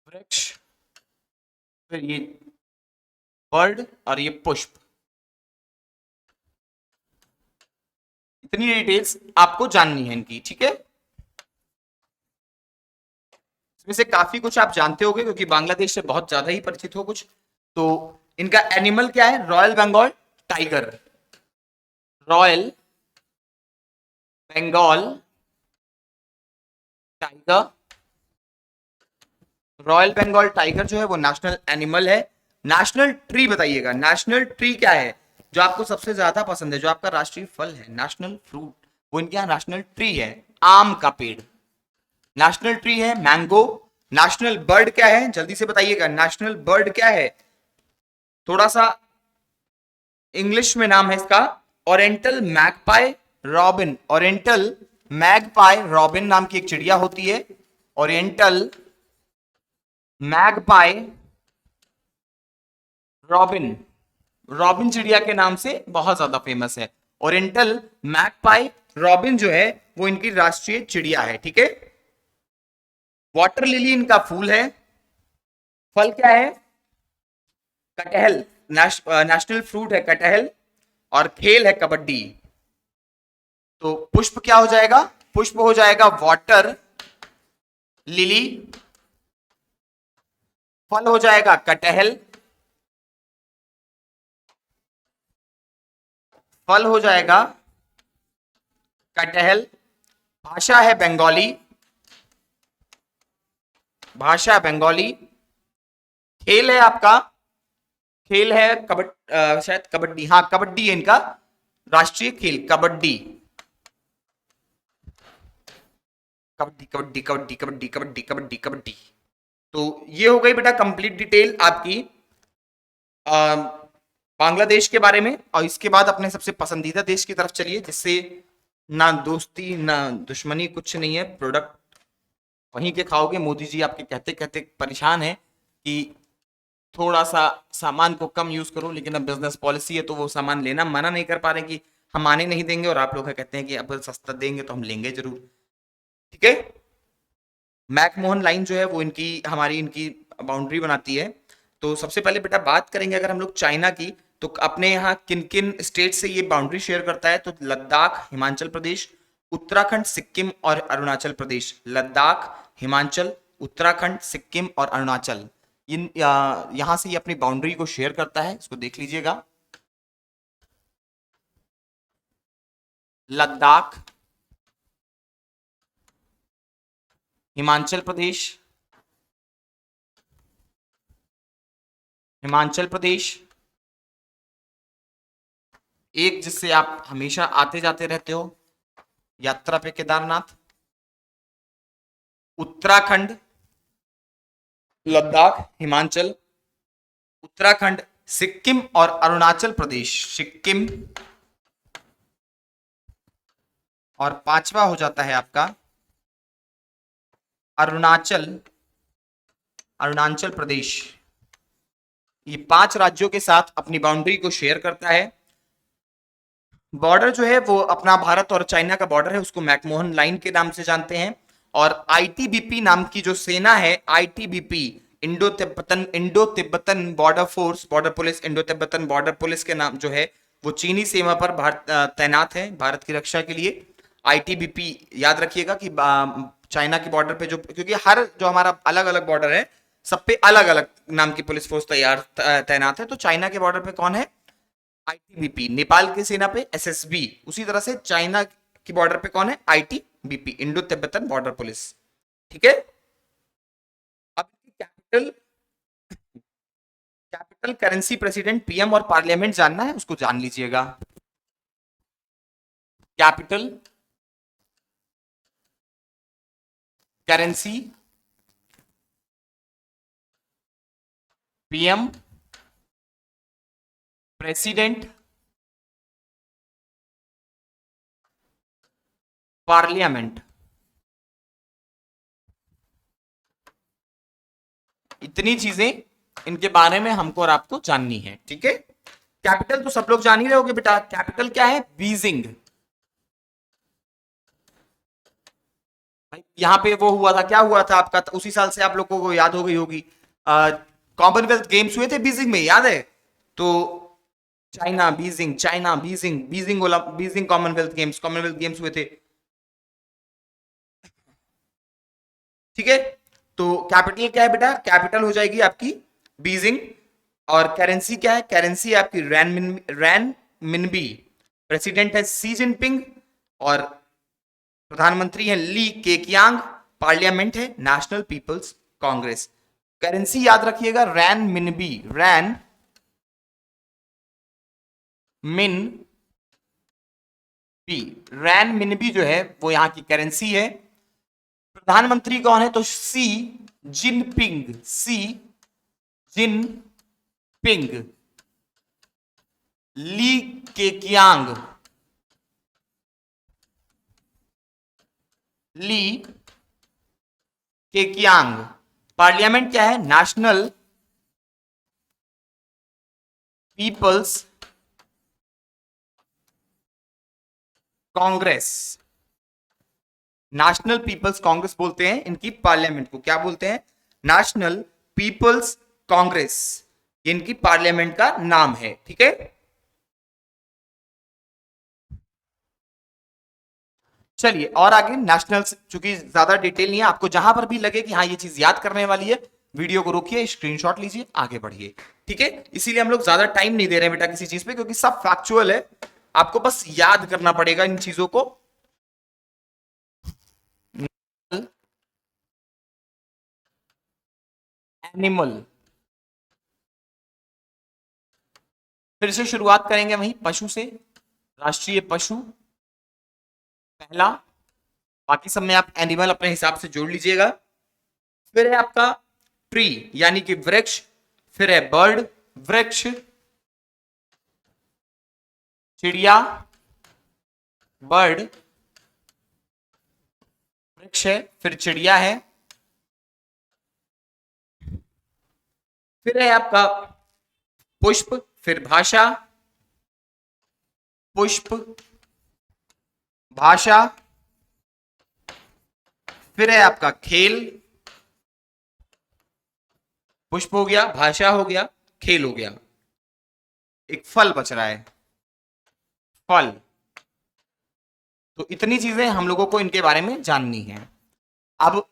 वृक्ष, फिर ये बर्ड और ये पुष्प। इतनी डिटेल्स आपको जाननी है इनकी। ठीक है, इसमें से काफी कुछ आप जानते होंगे क्योंकि बांग्लादेश से बहुत ज्यादा ही परिचित हो कुछ। तो इनका एनिमल क्या है, royal Bengal tiger, royal Bengal tiger. Royal Bengal tiger जो है वो नेशनल एनिमल है। नेशनल ट्री बताइएगा, नेशनल ट्री क्या है जो आपको सबसे ज्यादा पसंद है, जो आपका राष्ट्रीय फल है, नेशनल फ्रूट, वो इनके यहाँ नेशनल ट्री है, आम का पेड़। नेशनल ट्री है मैंगो। नेशनल बर्ड क्या है, जल्दी से बताइएगा, नेशनल बर्ड क्या है, थोड़ा सा इंग्लिश में नाम है इसका, oriental magpie robin. Oriental magpie robin नाम की एक चिड़िया होती है, ओरिएंटल मैगपाई रॉबिन। रॉबिन चिड़िया के नाम से बहुत ज्यादा फेमस है। ओरिएंटल मैगपाई रॉबिन जो है वो इनकी राष्ट्रीय चिड़िया है, ठीक है। वाटर लिली इनका फूल है। फल क्या है, कटहल। नेशनल फ्रूट है कटहल। और खेल है कबड्डी। तो पुष्प क्या हो जाएगा, पुष्प हो जाएगा वाटर लिली। फल हो जाएगा कटहल। फल हो जाएगा कटहल। भाषा है बंगाली। भाषा बंगाली। खेल है आपका, खेल है शायद कबड्डी, हाँ कबड्डी है इनका राष्ट्रीय खेल, कबड्डी। कबड्डी कबड्डी कबड्डी कबड्डी कबड्डी कबड्डी कबड्डी। तो ये हो गई बेटा कंप्लीट डिटेल आपकी बांग्लादेश के बारे में। और इसके बाद अपने सबसे पसंदीदा देश की तरफ चलिए, जिससे ना दोस्ती ना दुश्मनी कुछ नहीं है, प्रोडक्ट वहीं के खाओगे। मोदी जी आपके कहते कहते परेशान है कि थोड़ा सा सामान को कम यूज करो, लेकिन अब बिजनेस पॉलिसी है तो वो सामान लेना मना नहीं कर पा रहे कि हम आने नहीं देंगे, और आप लोग कहते हैं कि अब सस्ता देंगे तो हम लेंगे जरूर, ठीक है। मैकमोहन लाइन जो है वो इनकी हमारी इनकी बाउंड्री बनाती है। तो सबसे पहले बेटा बात करेंगे अगर हम लोग चाइना की, तो अपने यहाँ किन किन स्टेट से ये बाउंड्री शेयर करता है, तो लद्दाख, हिमाचल प्रदेश, उत्तराखंड, सिक्किम और अरुणाचल प्रदेश। लद्दाख, हिमाचल, उत्तराखंड, सिक्किम और अरुणाचल, इन यहां से ये अपनी बाउंड्री को शेयर करता है। इसको देख लीजिएगा, लद्दाख, हिमाचल प्रदेश, हिमाचल प्रदेश एक जिससे आप हमेशा आते जाते रहते हो यात्रा पे, केदारनाथ। उत्तराखंड, लद्दाख, हिमाचल, उत्तराखंड, सिक्किम और अरुणाचल प्रदेश। सिक्किम, और पांचवा हो जाता है आपका अरुणाचल, अरुणाचल प्रदेश। ये 5 राज्यों के साथ अपनी बाउंड्री को शेयर करता है। बॉर्डर जो है वो अपना भारत और चाइना का बॉर्डर है, उसको मैकमोहन लाइन के नाम से जानते हैं। और आईटीबीपी नाम की जो सेना है, ITBP, Indo Tibetan border force, border police, Indo Tibetan border police के नाम जो है वो चीनी सीमा पर तैनात है भारत की रक्षा के लिए। आईटीबीपी याद रखिएगा कि चाइना की बॉर्डर पे जो, क्योंकि हर जो हमारा अलग अलग बॉर्डर है सब पे अलग अलग नाम की पुलिस फोर्स तैनात है। तो चाइना के बॉर्डर पे कौन है, आईटीबीपी। नेपाल की सेना पे एसएसबी। उसी तरह से चाइना की बॉर्डर पे कौन है, ITBP, Indo Tibetan border police, ठीक है। अब capital, capital, currency, president, PM और पार्लियामेंट जानना है, उसको जान लीजिएगा। Capital, currency, PM, president, parliament. इतनी चीजें इनके बारे में हमको और आपको जाननी है, ठीक है। कैपिटल तो सब लोग जान ही रहे होगे बेटा, कैपिटल क्या है, बीजिंग। यहां पे वो हुआ था, क्या हुआ था आपका, उसी साल से आप लोगों को याद हो गई होगी, कॉमनवेल्थ गेम्स हुए थे बीजिंग में, याद है। तो China Beijing, China Beijing, Beijing Beijing Commonwealth games, Commonwealth games हुए थे, ठीक है। तो कैपिटल क्या है बेटा, कैपिटल हो जाएगी आपकी बीजिंग। और करेंसी क्या है, करेंसी आपकी रैन मिनबी। प्रेसिडेंट है सी जिनपिंग। और प्रधानमंत्री है ली केकियांग, पार्लियामेंट है नेशनल पीपल्स कांग्रेस। करेंसी याद रखिएगा रैन मिनबी, रैन मिन बी, रैन मिनबी जो है वो यहां की करेंसी है। प्रधानमंत्री कौन है? तो Xi Jinping, Xi Jinping, Li Keqiang, Li Keqiang. Parliament क्या है? National people's congress. National people's congress बोलते हैं इनकी पार्लियामेंट को, क्या बोलते हैं? नेशनल पीपल्स कांग्रेस, इनकी पार्लियामेंट का नाम है। ठीक है, चलिए और आगे नेशनल, चूंकि ज्यादा डिटेल नहीं है, आपको जहां पर भी लगे कि हाँ ये चीज याद करने वाली है, वीडियो को रोकिए, स्क्रीनशॉट लीजिए, आगे बढ़िए। ठीक है, इसीलिए हम लोग ज्यादा टाइम नहीं दे रहे हैं बेटा किसी चीज पे, क्योंकि सब फैक्चुअल है, आपको बस याद करना पड़ेगा इन चीजों को। एनिमल, फिर से शुरुआत करेंगे वहीं पशु से। राष्ट्रीय पशु पहला, बाकी सब में आप एनिमल अपने हिसाब से जोड़ लीजिएगा। फिर है आपका ट्री यानी कि वृक्ष, फिर है बर्ड वृक्ष, चिड़िया बर्ड वृक्ष है, फिर चिड़िया है, फिर है आपका पुष्प, फिर भाषा, पुष्प भाषा, फिर है आपका खेल, पुष्प हो गया, भाषा हो गया, खेल हो गया, एक फल बच रहा है, फल। तो इतनी चीजें हम लोगों को इनके बारे में जाननी है। अब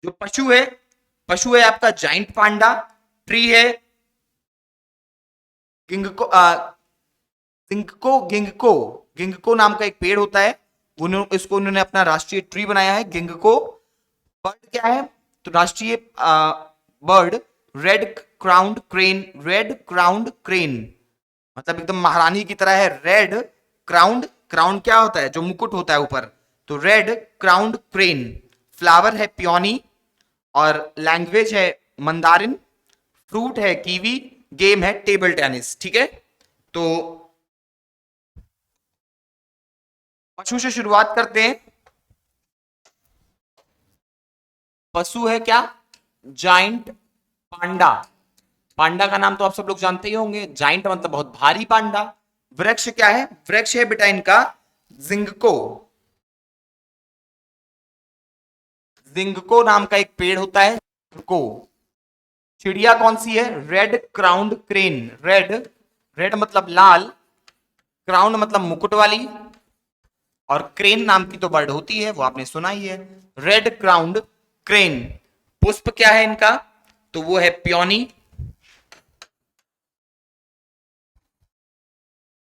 जो पशु है, पशु है आपका जाइंट पांडा, ट्री है गिंगको, गिंगको गिंगको गिंगको नाम का एक पेड़ होता है, इसको उन्होंने अपना राष्ट्रीय ट्री बनाया है, गिंगको। बर्ड क्या है? तो राष्ट्रीय bird red crowned crane, red crowned crane, मतलब एकदम महारानी की तरह है, रेड क्राउंड, क्राउंड क्या होता है? जो मुकुट होता है ऊपर, तो रेड क्राउंड क्रेन। फ्लावर है पियोनी, और लैंग्वेज है मंदारिन, फ्रूट है कीवी, गेम है टेबल टेनिस। ठीक है, तो पशु से शुरुआत करते हैं। पशु है क्या? Giant panda. पांडा का नाम तो आप सब लोग जानते ही होंगे, जाइंट मतलब बहुत भारी पांडा। वृक्ष क्या है? वृक्ष है बेटा इनका जिंगको, जिंगको नाम का एक पेड़ होता है को। चिड़िया कौन सी है? Red crowned crane, red, red मतलब लाल, क्राउंड मतलब मुकुट वाली, और क्रेन नाम की तो बर्ड होती है, वो आपने सुना ही है, रेड क्राउंड क्रेन। पुष्प क्या है इनका? तो वो है पियोनी।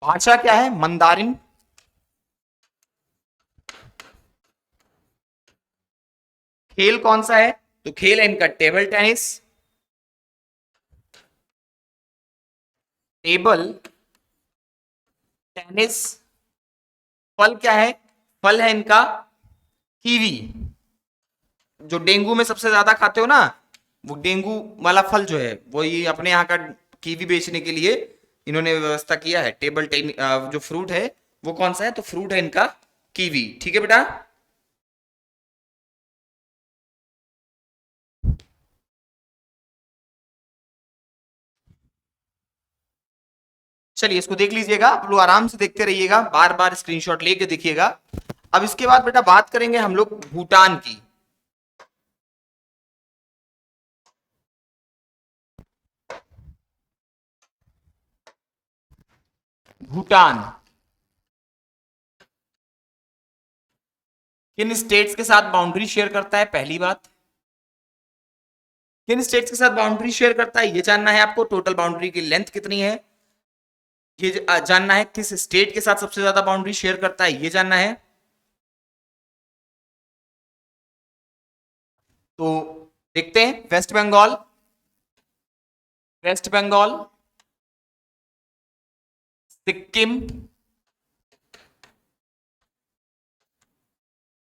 भाषा क्या है? मंदारिन। खेल कौन सा है? तो खेल है इनका टेबल टेनिस, टेबल टेनिस। फल क्या है? फल है इनका कीवी, जो डेंगू में सबसे ज्यादा खाते हो ना, वो डेंगू वाला फल जो है वो ये अपने यहाँ का कीवी बेचने के लिए इन्होंने व्यवस्था किया है। टेबल टेन जो फ्रूट है वो कौन सा है? तो फ्रूट है इनका कीवी। ठीक है बेटा, चलिए इसको देख लीजिएगा, आप लोग आराम से देखते रहिएगा, बार बार स्क्रीनशॉट लेके देखिएगा। अब इसके बाद बेटा बात करेंगे हम लोग भूटान की। भूटान किन स्टेट्स के साथ बाउंड्री शेयर करता है? पहली बात, किन स्टेट्स के साथ बाउंड्री शेयर करता है ये जानना है आपको। टोटल बाउंड्री की लेंथ कितनी है ये जानना है। किस स्टेट के साथ सबसे ज्यादा बाउंड्री शेयर करता है ये जानना है। तो देखते हैं, वेस्ट बंगाल, वेस्ट बंगाल, सिक्किम,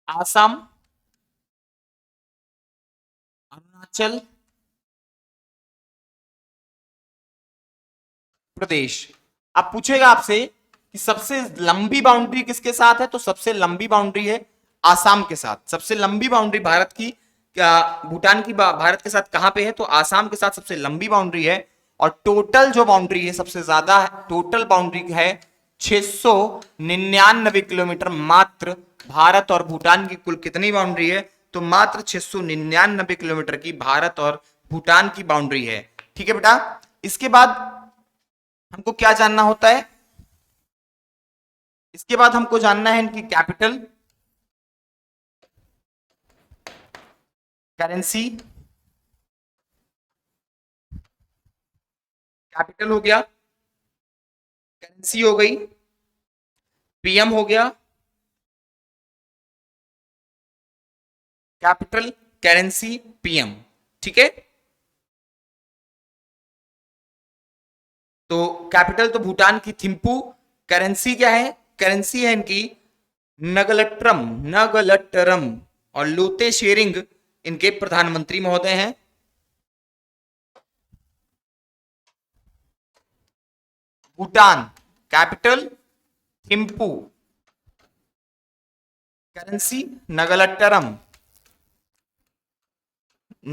आसाम, अरुणाचल प्रदेश। अब पूछेगा आपसे कि सबसे लंबी बाउंड्री किसके साथ है, तो सबसे लंबी बाउंड्री है आसाम के साथ। सबसे लंबी बाउंड्री भारत की, क्या भूटान की भारत के साथ कहां पे है, तो आसाम के साथ सबसे लंबी बाउंड्री है। और टोटल जो बाउंड्री है, सबसे ज्यादा टोटल बाउंड्री है 699 किलोमीटर। मात्र भारत और भूटान की कुल कितनी बाउंड्री है, तो मात्र 699 किलोमीटर की भारत और भूटान की बाउंड्री है। ठीक है बेटा। इसके बाद हमको क्या जानना होता है, इसके बाद हमको जानना है इनकी कैपिटल, करेंसी, कैपिटल हो गया, करेंसी हो गई, पीएम हो गया, कैपिटल, करेंसी, पीएम। ठीक है। तो कैपिटल तो भूटान की थिम्पू, करेंसी क्या है, करेंसी है इनकी नगलट्टरम, नगलट्टरम। और लोते शेरिंग इनके प्रधानमंत्री महोदय हैं। भूटान, कैपिटल थिम्पू, करेंसी नगलट्टरम,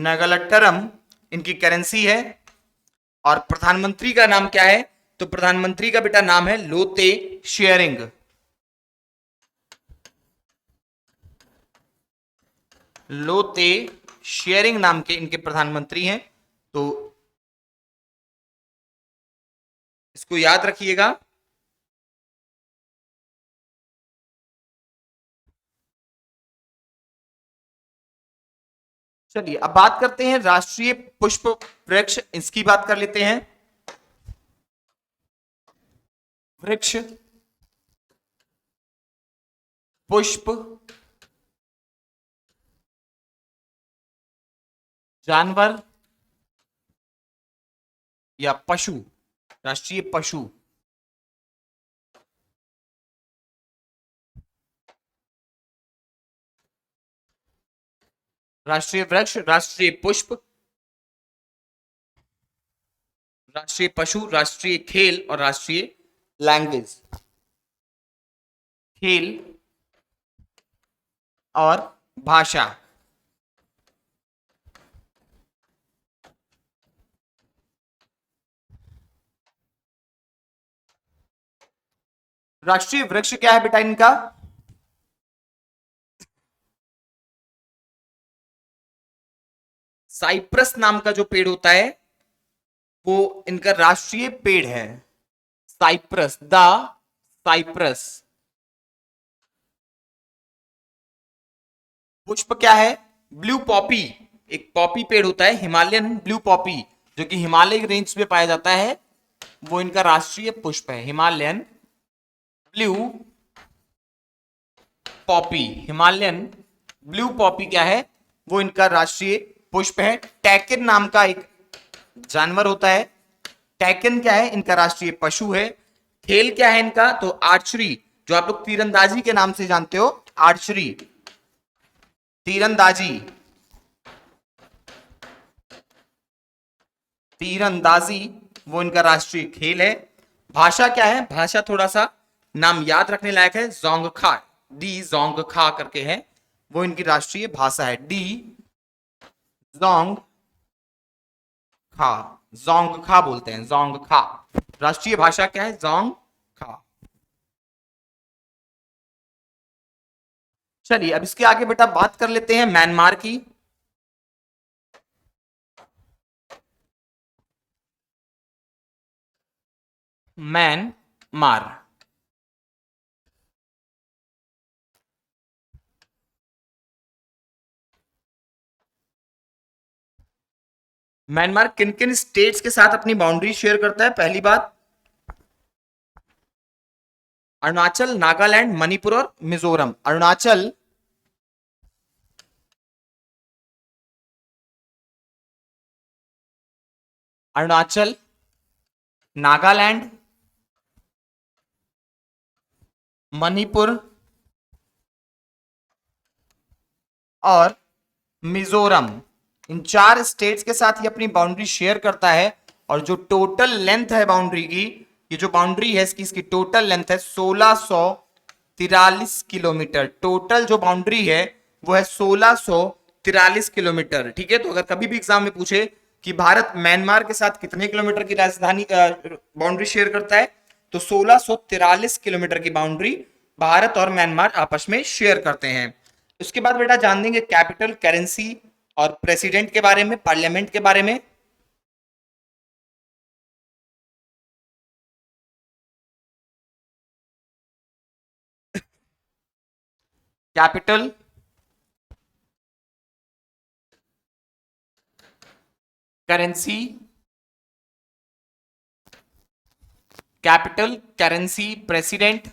नगलट्टरम इनकी करेंसी है। और प्रधानमंत्री का नाम क्या है, तो प्रधानमंत्री का बेटा नाम है लोते शेयरिंग। लोते शेयरिंग नाम के इनके प्रधानमंत्री हैं। तो इसको याद रखिएगा। चलिए अब बात करते हैं राष्ट्रीय पुष्प वृक्ष, इसकी बात कर लेते हैं। वृक्ष, पुष्प, जानवर या पशु, राष्ट्रीय पशु। राष्ट्रीय वृक्ष, राष्ट्रीय पुष्प, राष्ट्रीय पशु, राष्ट्रीय खेल और राष्ट्रीय लैंग्वेज। खेल और भाषा। राष्ट्रीय वृक्ष क्या है बेटा इनका, साइप्रस नाम का जो पेड़ होता है वो इनका राष्ट्रीय पेड़ है। Cypress, the cypress. पुष्प क्या है, ब्लू पॉपी। एक पॉपी पेड़ होता है, हिमालयन ब्लू पॉपी, जो कि हिमालय रेंज में पाया जाता है, वो इनका राष्ट्रीय पुष्प है। Himalayan blue Poppy, Himalayan blue Poppy क्या है, वो इनका राष्ट्रीय पुष्प है। टैकिन नाम का एक जानवर होता है, टैकिन क्या है, इनका राष्ट्रीय पशु है। खेल क्या है इनका, तो आर्चरी, जो आप लोग तीरंदाजी के नाम से जानते हो, आर्चरी, तीरंदाजी, तीरंदाजी वो इनका राष्ट्रीय खेल है। भाषा क्या है, भाषा थोड़ा सा नाम याद रखने लायक है, जोंगखा, डी जोंगखा करके है, वो इनकी राष्ट्रीय भाषा है। डी जोंग खा, जोंगखा बोलते हैं, जोंगखा। राष्ट्रीय भाषा क्या है, जोंगखा। चलिए अब इसके आगे बेटा बात कर लेते हैं म्यांमार की। म्यांमार, म्यांमार किन किन स्टेट्स के साथ अपनी बाउंड्री शेयर करता है, पहली बात अरुणाचल, नागालैंड, मणिपुर और मिजोरम। अरुणाचल, अरुणाचल, नागालैंड, मणिपुर और मिजोरम। इन 4 स्टेट्स के साथ ये अपनी बाउंड्री शेयर करता है। और जो टोटल लेंथ है बाउंड्री की, ये जो बाउंड्री है इसकी टोटल लेंथ है 1643 किलोमीटर। टोटल जो बाउंड्री है वो है 1643 किलोमीटर। ठीक है, तो अगर कभी भी एग्जाम में पूछे कि भारत म्यांमार के साथ कितने किलोमीटर की राजधानी बाउंड्री शेयर करता है, तो 1643 किलोमीटर की बाउंड्री भारत और म्यांमार आपस में शेयर करते हैं। उसके बाद बेटा जान देंगे कैपिटल, करेंसी और प्रेसिडेंट के बारे में, पार्लियामेंट के बारे में। Capital, currency, capital, currency, president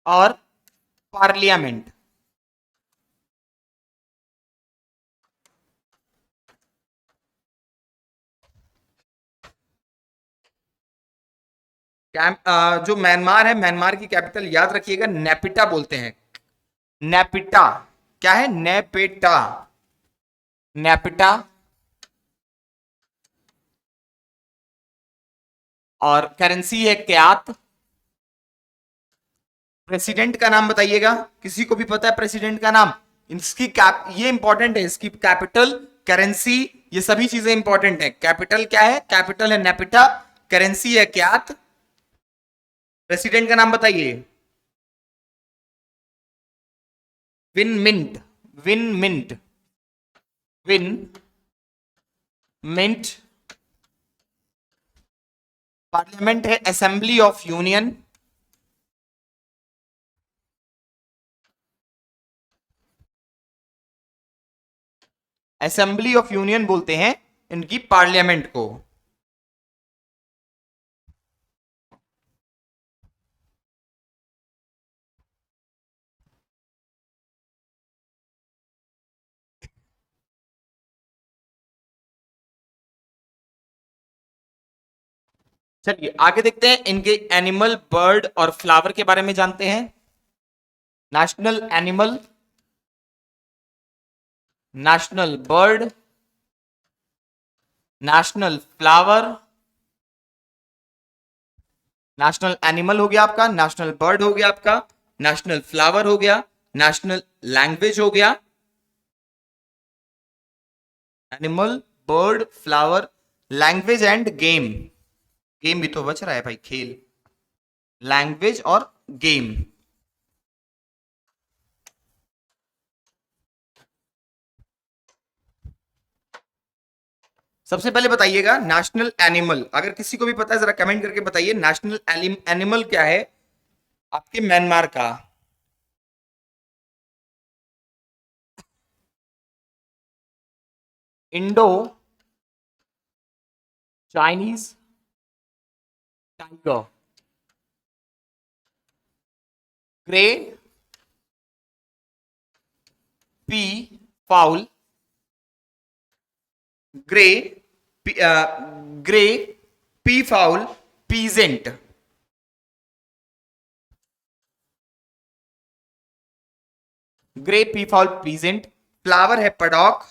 और पार्लियामेंट। जो म्यांमार है, म्यांमार की कैपिटल याद रखिएगा नेपिटा बोलते हैं। नेपिटा क्या है? नेपेटा, नेपिटा। और करेंसी है क्यात। प्रेसिडेंट का नाम बताइएगा, किसी को भी पता है प्रेसिडेंट का नाम? इसकी कैप, ये इंपॉर्टेंट है, इसकी कैपिटल, करेंसी, ये सभी चीजें इंपॉर्टेंट है। कैपिटल क्या है? कैपिटल है नेपिटा, करेंसी है क्यात, प्रेसिडेंट का नाम बताइए। Win Myint, Win Myint, Win Myint. Parliament है assembly of union. Assembly of union बोलते हैं इनकी पार्लियामेंट को। चलिए आगे देखते हैं, इनके एनिमल, बर्ड और फ्लावर के बारे में जानते हैं। National animal, national bird, national flower. National animal हो गया आपका, नेशनल बर्ड हो गया आपका, नेशनल फ्लावर हो गया, नेशनल लैंग्वेज हो गया। Animal, bird, flower, language end game. Game भी तो बच रहा है भाई, खेल, लैंग्वेज और गेम। सबसे पहले बताइएगा नेशनल एनिमल, अगर किसी को भी पता है जरा कमेंट करके बताइए, नेशनल एनिमल क्या है आपके म्यांमार का? Indo Chinese tiger, grey P foul, grey grey P foul peasant. Grey P foul peasant. Flower है पडॉक,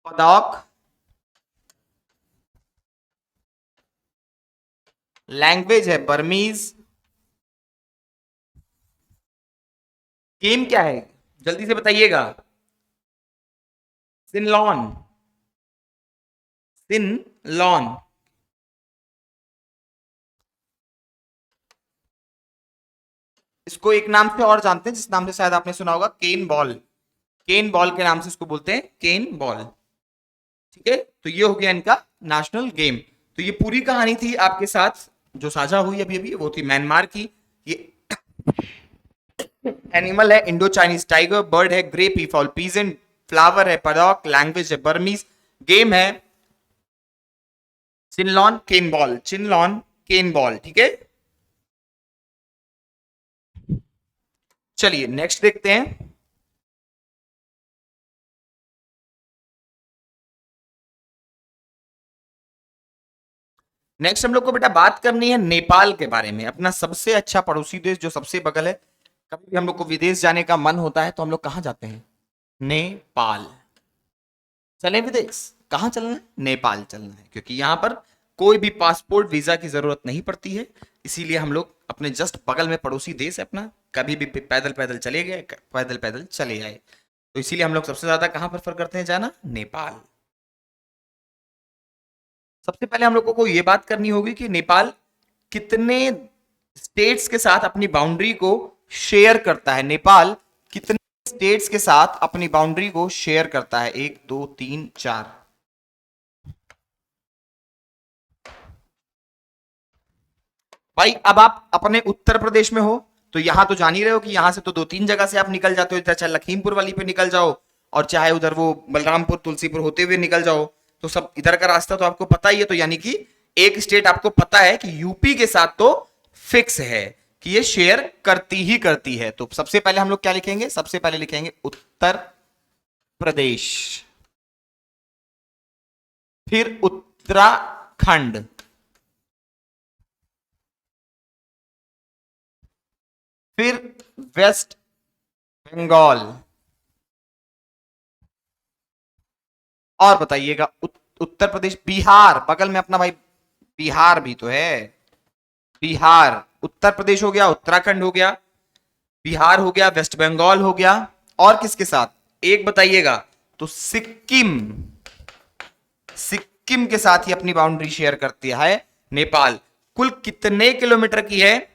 पडॉक। लैंग्वेज है बर्मीज। गेम क्या है जल्दी से बताइएगा? सिनलॉन, सिनलॉन। इसको एक नाम से और जानते हैं, जिस नाम से शायद आपने सुना होगा, केन बॉल। केन बॉल के नाम से इसको बोलते हैं, केन बॉल। ठीक है, तो ये हो गया इनका नेशनल गेम। तो ये पूरी कहानी थी आपके साथ जो साझा हुई अभी अभी, वो थी म्यांमार की। ये एनिमल है इंडो चाइनीज टाइगर, बर्ड है ग्रे पीफॉल पीजेंट, फ्लावर है पडॉक, लैंग्वेज है बर्मीज, गेम है चिनलॉन केन बॉल, चिनलॉन केन बॉल। ठीक है, चलिए नेक्स्ट देखते हैं। नेक्स्ट हम लोग को बेटा बात करनी है नेपाल के बारे में, अपना सबसे अच्छा पड़ोसी देश जो सबसे बगल है। कभी भी हम लोग को विदेश जाने का मन होता है तो हम लोग कहां जाते हैं? नेपाल। चले विदेश, कहां चलना है? नेपाल चलना है, क्योंकि यहां पर कोई भी पासपोर्ट वीजा की जरूरत नहीं पड़ती है। इसीलिए हम लोग अपने जस्ट बगल में पड़ोसी देश है अपना, कभी भी पैदल पैदल चले गए, पैदल पैदल चले आए। तो इसीलिए हम लोग सबसे ज्यादा कहां प्रेफर करते हैं जाना? नेपाल। सबसे पहले हम लोगों को यह बात करनी होगी कि नेपाल कितने स्टेट्स के साथ अपनी बाउंड्री को शेयर करता है। नेपाल कितने स्टेट्स के साथ अपनी बाउंड्री को शेयर करता है? 1 2 3 4। भाई अब आप अपने उत्तर प्रदेश में हो तो यहां तो जान ही रहे हो कि यहां से तो 2 3 जगह से आप निकल जाते हो, चाहे लखीमपुर वाली पे निकल जाओ और चाहे उधर वो बलरामपुर तुलसीपुर होते हुए निकल जाओ, तो सब इधर का रास्ता तो आपको पता ही है। तो यानी कि एक स्टेट आपको पता है कि यूपी के साथ तो फिक्स है कि ये शेयर करती ही करती है। तो सबसे पहले हम लोग क्या लिखेंगे? सबसे पहले लिखेंगे उत्तर प्रदेश, फिर उत्तराखंड, फिर वेस्ट बंगाल, और बताइएगा उत्तर प्रदेश, बिहार बगल में अपना भाई, बिहार भी तो है। बिहार, उत्तर प्रदेश हो गया, उत्तराखंड हो गया, बिहार हो गया, वेस्ट बंगाल हो गया, और किसके साथ एक बताइएगा? तो सिक्किम, सिक्किम के साथ ही अपनी बाउंड्री शेयर करती है नेपाल। कुल कितने किलोमीटर की है?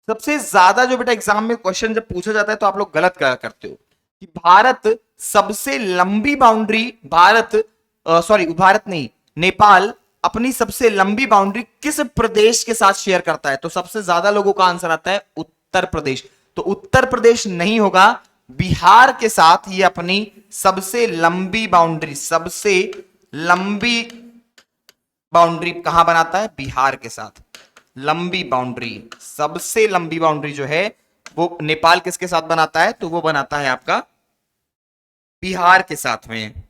सबसे ज्यादा जो बेटा एग्जाम में क्वेश्चन जब पूछा जाता है तो आप लोग गलत करते हो कि भारत सबसे लंबी बाउंड्री, भारत नहीं, नेपाल अपनी सबसे लंबी बाउंड्री किस प्रदेश के साथ शेयर करता है? तो सबसे ज्यादा लोगों का आंसर आता है उत्तर प्रदेश। तो उत्तर प्रदेश नहीं होगा, बिहार के साथ ये अपनी सबसे लंबी बाउंड्री, सबसे लंबी बाउंड्री कहां बनाता है? बिहार के साथ। लंबी बाउंड्री, सबसे लंबी बाउंड्री जो है वो नेपाल किसके साथ बनाता है? तो वो बनाता है आपका बिहार के साथ में।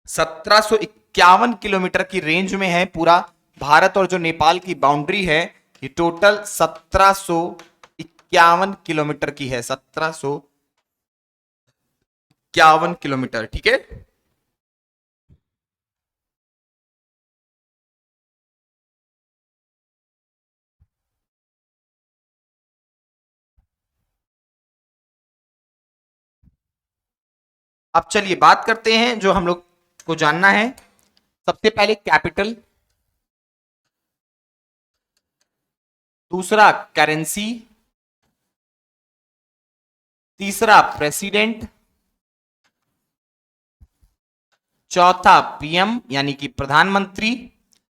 1751 किलोमीटर की रेंज में है पूरा भारत, और जो नेपाल की बाउंड्री है ये टोटल 1751 किलोमीटर की है, 1751 किलोमीटर, ठीक है। अब चलिए बात करते हैं जो हम लोग को जानना है। सबसे पहले कैपिटल, दूसरा करेंसी, तीसरा प्रेसिडेंट, चौथा पीएम यानी कि प्रधानमंत्री।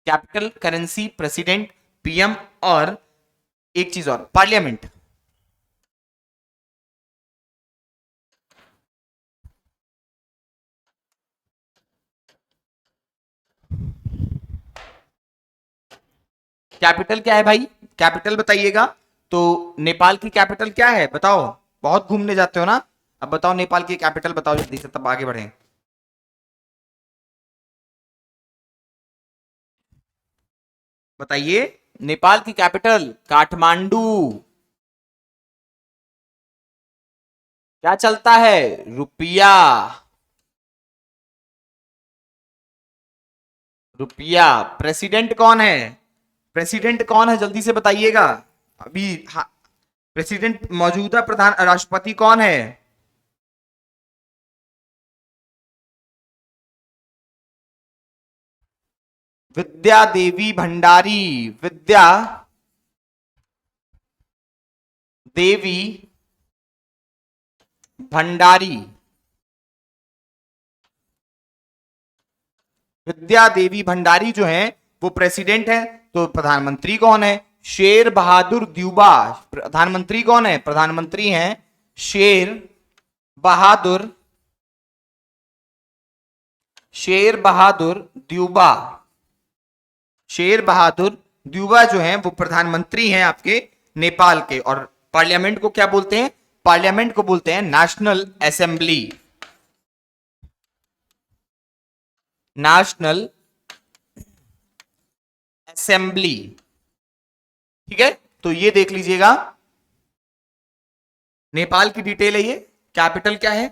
कैपिटल, करेंसी, प्रेसिडेंट, पीएम, और एक चीज और, पार्लियामेंट। कैपिटल क्या है भाई? कैपिटल बताइएगा। तो नेपाल की कैपिटल क्या है बताओ? बहुत घूमने जाते हो ना, अब बताओ नेपाल की कैपिटल बताओ जल्दी से, तब आगे बढ़े। बताइए, नेपाल की कैपिटल काठमांडू। क्या चलता है? रुपया, रुपया। प्रेसिडेंट कौन है? प्रेसिडेंट कौन है जल्दी से बताइएगा अभी। हाँ, प्रेसिडेंट मौजूदा प्रधान राष्ट्रपति कौन है? विद्या देवी भंडारी, विद्या देवी भंडारी, विद्या देवी भंडारी जो है वो प्रेसिडेंट है। तो प्रधानमंत्री कौन है? शेर बहादुर द्यूबा। प्रधानमंत्री कौन है? प्रधानमंत्री हैं शेर बहादुर, शेर बहादुर द्यूबा। शेर बहादुर द्यूबा जो हैं वो प्रधानमंत्री हैं आपके नेपाल के। और पार्लियामेंट को क्या बोलते हैं? पार्लियामेंट को बोलते हैं नेशनल असेंबली। National assembly. ठीक है, तो ये देख लीजिएगा, नेपाल की डिटेल है ये। कैपिटल क्या है?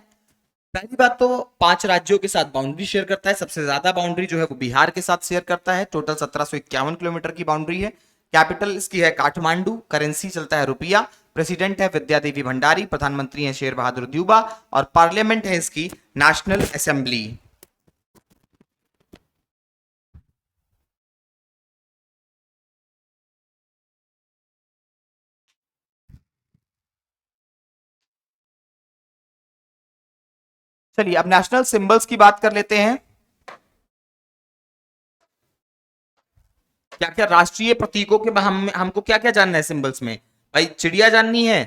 पहली बात तो 5 राज्यों के साथ बाउंड्री शेयर करता है। सबसे ज्यादा बाउंड्री जो है वो बिहार के साथ शेयर करता है। टोटल 1751 किलोमीटर की बाउंड्री है। कैपिटल इसकी है काठमांडू। करेंसी चलता है रुपया। प्रेसिडेंट है विद्या देवी भंडारी। प्रधानमंत्री है शेर बहादुर द्यूबा। और पार्लियामेंट है इसकी नेशनल असेंबली। चलिए अब नेशनल सिंबल्स की बात कर लेते हैं। क्या क्या राष्ट्रीय प्रतीकों के हमको क्या क्या जानना है सिंबल्स में? भाई चिड़िया जाननी है,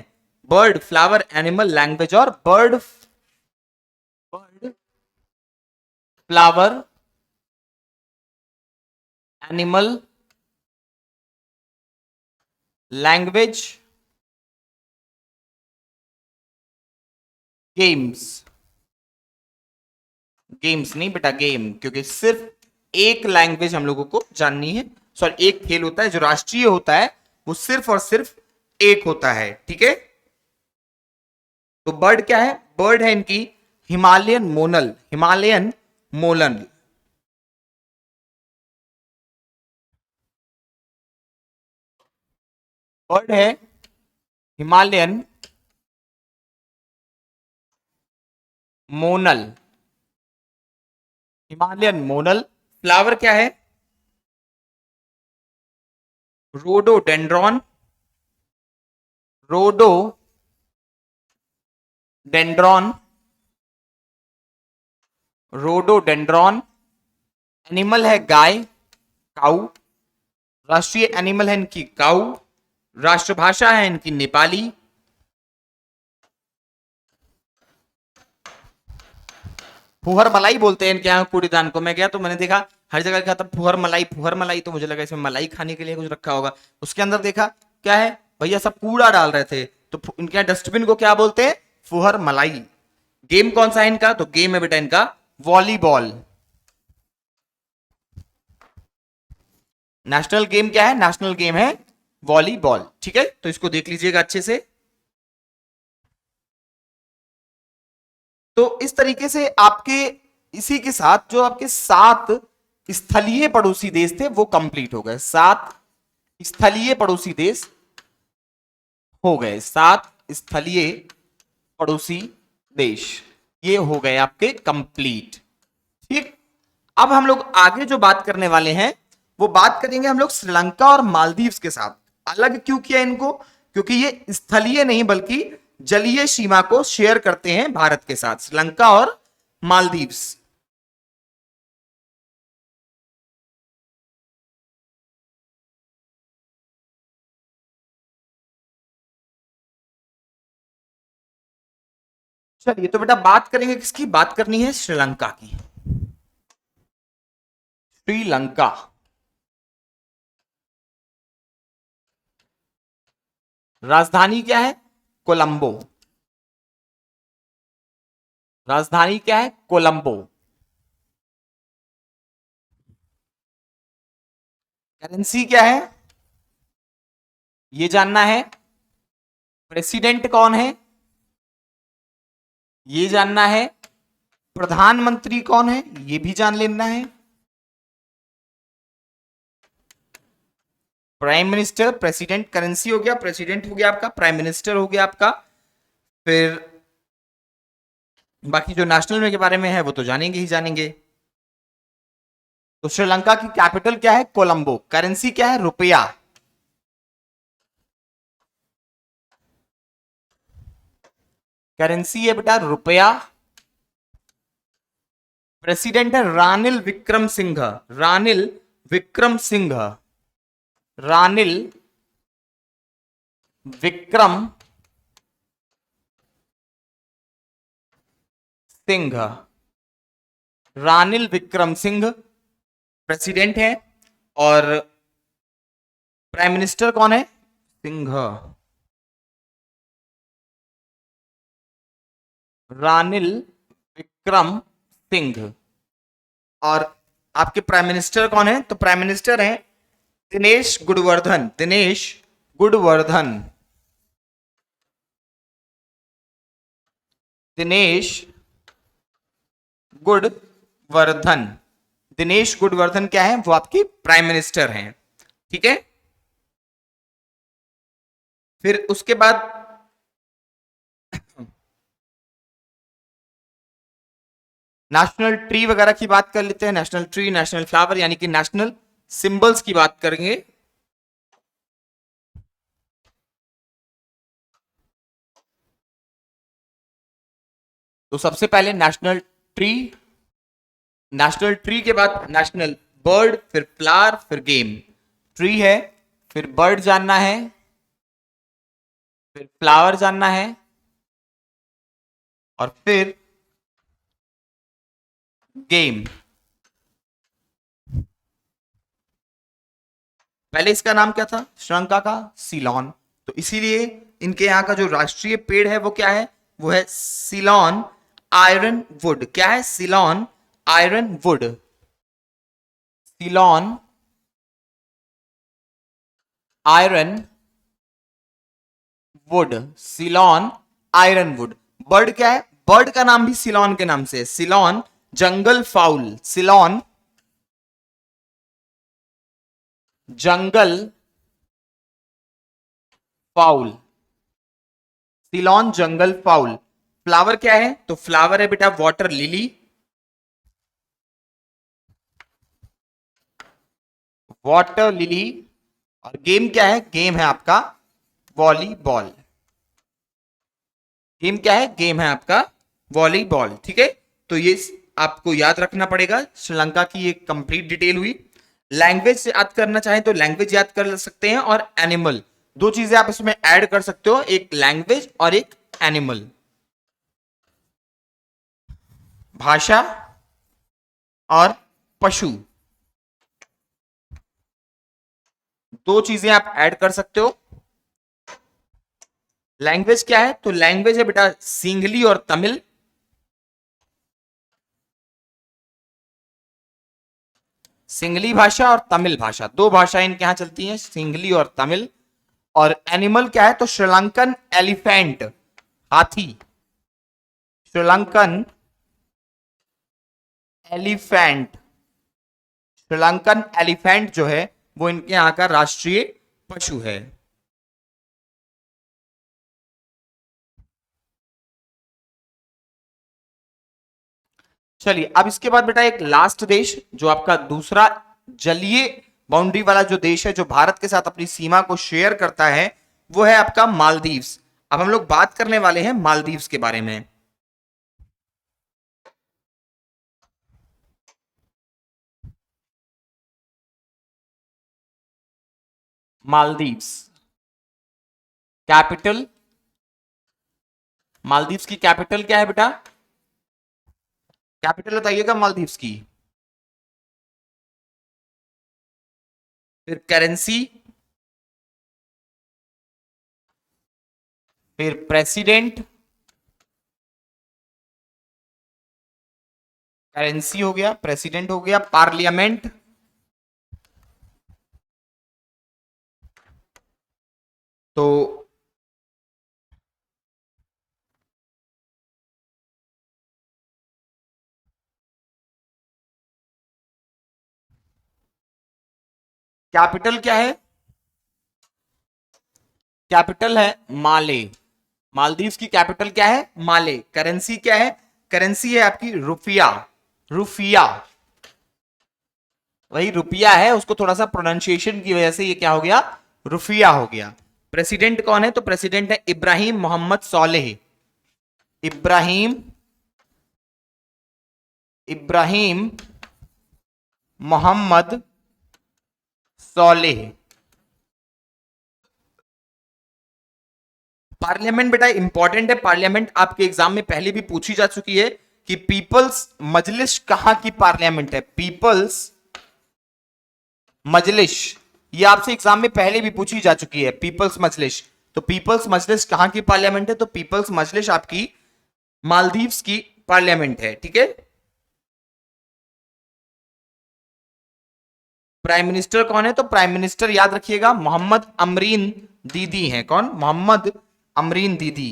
बर्ड, फ्लावर, एनिमल, लैंग्वेज। और bird, flower, animal, language, games. Games नहीं बेटा, गेम, क्योंकि सिर्फ एक लैंग्वेज हम लोगों को जाननी है। सॉरी, एक खेल होता है जो राष्ट्रीय होता है, वो सिर्फ और सिर्फ एक होता है। ठीक है, तो बर्ड क्या है? बर्ड है इनकी Himalayan monal. Himalayan monal. Bird है Himalayan monal. Himalayan monal. Flower क्या है? रोडोडेंड्रॉन। रोडो डेंड्रॉन। रोडोडेंड्रॉन। एनिमल है गाय, काऊ। राष्ट्रीय एनिमल है इनकी काऊ। राष्ट्रभाषा है इनकी नेपाली। फुहर मलाई बोलते हैं इनके यहाँ कूड़ेदान को। मैं गया तो मैंने देखा हर जगह लिखा था फुहर मलाई, फुहर मलाई। तो मुझे लगा इसमें मलाई खाने के लिए कुछ रखा होगा। उसके अंदर देखा क्या है, भैया सब कूड़ा डाल रहे थे। तो इनके यहाँ डस्टबिन को क्या बोलते हैं? फुहर मलाई। गेम कौन सा है इनका? तो गेम है बेटा इनका वॉलीबॉल। नेशनल गेम क्या है? नेशनल गेम है वॉलीबॉल। ठीक है, तो इसको देख लीजिएगा अच्छे से। तो इस तरीके से आपके इसी के साथ जो आपके 7 स्थलीय पड़ोसी देश थे वो कंप्लीट हो गए। 7 स्थलीय पड़ोसी देश हो गए। 7 स्थलीय पड़ोसी देश ये हो गए आपके कंप्लीट। ठीक, अब हम लोग आगे जो बात करने वाले हैं वो बात करेंगे हम लोग श्रीलंका और मालदीव्स के साथ। अलग क्यों किया इनको? क्योंकि ये स्थलीय नहीं बल्कि जलीय सीमा को शेयर करते हैं भारत के साथ, श्रीलंका और मालदीव्स। चलिए तो बेटा बात करेंगे किसकी? बात करनी है श्रीलंका की। श्रीलंका। राजधानी क्या है? कोलंबो। राजधानी क्या है? कोलंबो। करेंसी क्या है ये जानना है। प्रेसिडेंट कौन है ये जानना है। प्रधानमंत्री कौन है ये भी जान लेना है। प्राइम मिनिस्टर, प्रेसिडेंट, करेंसी हो गया, प्रेसिडेंट हो गया आपका, प्राइम मिनिस्टर हो गया आपका। फिर बाकी जो नेशनल में के बारे में है वो तो जानेंगे ही जानेंगे। तो श्रीलंका की कैपिटल क्या है? कोलंबो। करेंसी क्या है? रुपया। करेंसी है बेटा रुपया। प्रेसिडेंट है रानिल विक्रम सिंह। रानिल विक्रम सिंह। रानिल विक्रम सिंह। रानिल विक्रम सिंह प्रेसिडेंट है। और प्राइम मिनिस्टर कौन है? सिंह। रानिल विक्रम सिंह। और आपके प्राइम मिनिस्टर कौन है? तो प्राइम मिनिस्टर हैं दिनेश गुणवर्धन, दिनेश गुणवर्धन, दिनेश गुणवर्धन। दिनेश गुणवर्धन क्या है? वो आपकी प्राइम मिनिस्टर हैं, ठीक है। फिर उसके बाद नेशनल ट्री वगैरह की बात कर लेते हैं। नेशनल ट्री, नेशनल फ्लावर, यानी कि नेशनल सिंबल्स की बात करेंगे। तो सबसे पहले नेशनल ट्री, नेशनल ट्री के बाद नेशनल बर्ड, फिर फ्लावर, फिर गेम। ट्री है, फिर बर्ड जानना है, फिर फ्लावर जानना है, और फिर गेम। पहले इसका नाम क्या था श्रीलंका का? सीलोन। तो इसीलिए इनके यहाँ का जो राष्ट्रीय पेड़ है वो क्या है? वो है सीलोन आयरन वुड। क्या है? Ceylon iron would. Ceylon iron would, Ceylon iron would. Bird क्या है? बर्ड का नाम भी सीलोन के नाम से है, सीलोन जंगल फाउल, सीलोन जंगल फाउल, सीलोन जंगल फाउल। फ्लावर क्या है? तो फ्लावर है बेटा वाटर लिली, वाटर लिली। और गेम क्या है? गेम है आपका वॉलीबॉल। गेम क्या है? गेम है आपका वॉलीबॉल, ठीक है। तो ये आपको याद रखना पड़ेगा। श्रीलंका की एक कंप्लीट डिटेल हुई। लैंग्वेज याद करना चाहें तो लैंग्वेज याद कर सकते हैं, और एनिमल, दो चीजें आप इसमें ऐड कर सकते हो, एक लैंग्वेज और एक एनिमल। भाषा और पशु, दो चीजें आप ऐड कर सकते हो। लैंग्वेज क्या है? तो लैंग्वेज है बेटा सिंहली और तमिल। सिंहली भाषा और तमिल भाषा, दो भाषाएं इनके यहां चलती हैं, सिंहली और तमिल। और एनिमल क्या है? तो श्रीलंकन एलिफेंट, हाथी। श्रीलंकन एलिफेंट, श्रीलंकन एलिफेंट जो है वो इनके यहां का राष्ट्रीय पशु है। चलिए अब इसके बाद बेटा एक लास्ट देश, जो आपका दूसरा जलीय बाउंड्री वाला जो देश है, जो भारत के साथ अपनी सीमा को शेयर करता है, वो है आपका मालदीव्स। अब हम लोग बात करने वाले हैं मालदीव्स के बारे में। मालदीव्स कैपिटल, मालदीव्स की कैपिटल क्या है बेटा? कैपिटल बताइएगा मालदीव्स की। फिर करेंसी, फिर प्रेसिडेंट, करेंसी हो गया, प्रेसिडेंट हो गया, पार्लियामेंट, तो कैपिटल क्या है? कैपिटल है माले। मालदीव्स की कैपिटल क्या है? माले। करेंसी क्या है? करेंसी है आपकी रुपया, रुपया, वही रुपया है, उसको थोड़ा सा प्रोनाउंसिएशन की वजह से ये क्या हो गया? रुपया हो गया। प्रेसिडेंट कौन है? तो प्रेसिडेंट है इब्राहिम मोहम्मद सोलेह, इब्राहिम, इब्राहिम मोहम्मद सोलेह। पार्लियामेंट बेटा इंपॉर्टेंट है, पार्लियामेंट आपके एग्जाम में पहले भी पूछी जा चुकी है कि पीपल्स मजलिस कहां की पार्लियामेंट है? पीपल्स मजलिस, ये आपसे एग्जाम में पहले भी पूछी जा चुकी है, पीपल्स मजलिस। तो पीपल्स मजलिस कहां की पार्लियामेंट है? तो पीपल्स मजलिस आपकी मालदीव्स की पार्लियामेंट है, ठीक है। प्राइम मिनिस्टर कौन है? तो प्राइम मिनिस्टर याद रखिएगा मोहम्मद अमरीन दीदी हैं। कौन? मोहम्मद अमरीन दीदी।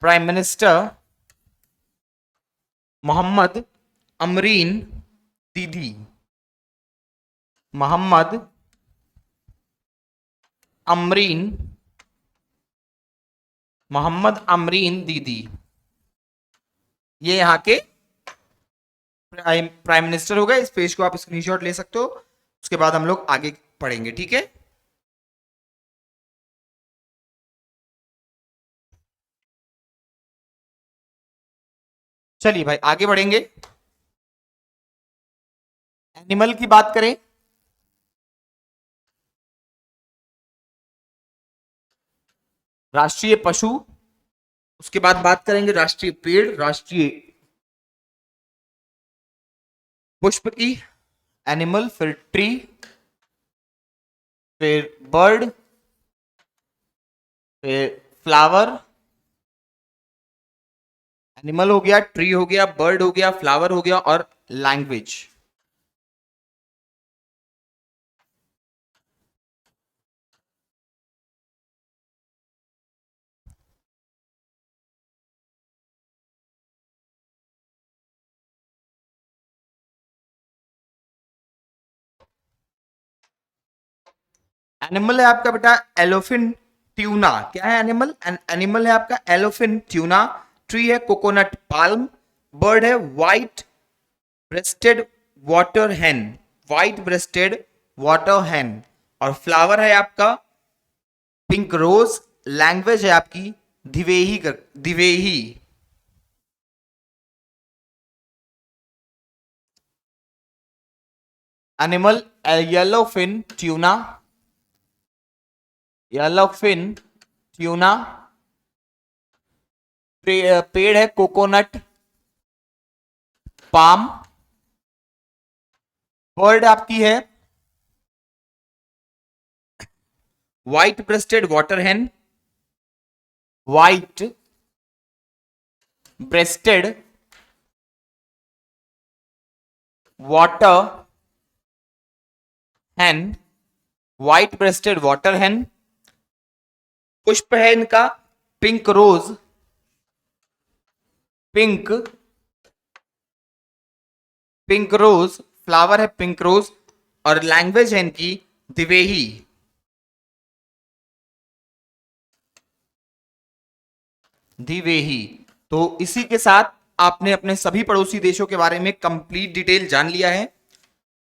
प्राइम मिनिस्टर मोहम्मद अमरीन दीदी। मोहम्मद अमरीन, मोहम्मद अमरीन दीदी, ये यहां के प्राइम मिनिस्टर हो गए। इस पेज को आप स्क्रीनशॉट ले सकते हो, उसके बाद हम लोग आगे पढ़ेंगे। ठीक है, चलिए भाई आगे बढ़ेंगे। एनिमल की बात करें, राष्ट्रीय पशु, उसके बाद बात करेंगे राष्ट्रीय पेड़, राष्ट्रीय पुष्प की, एनिमल, फिर ट्री, फिर बर्ड, फिर फ्लावर। एनिमल हो गया, ट्री हो गया, बर्ड हो गया, फ्लावर हो गया और लैंग्वेज। एनिमल है आपका बेटा एलोफिन ट्यूना। क्या है एनिमल? एनिमल है आपका एलोफिन ट्यूना। ट्री है कोकोनट पाल्म। बर्ड है व्हाइट ब्रेस्टेड वाटर हैन, व्हाइट ब्रेस्टेड वाटर हैन। और फ्लावर है आपका पिंक रोज। लैंग्वेज है आपकी Dhivehi. Animal yellowfin tuna, yellowfin tuna. पेड़ है कोकोनट पाम। बर्ड आपकी है व्हाइट ब्रेस्टेड वाटर हैन, व्हाइट ब्रेस्टेड वाटर हैन, व्हाइट ब्रेस्टेड वाटर हैन। पुष्प है इनका pink rose, pink pink rose. Flower है पिंक रोज और लैंग्वेज है इनकी दिवेही। दिवेही। तो इसी के साथ आपने अपने सभी पड़ोसी देशों के बारे में कंप्लीट डिटेल जान लिया है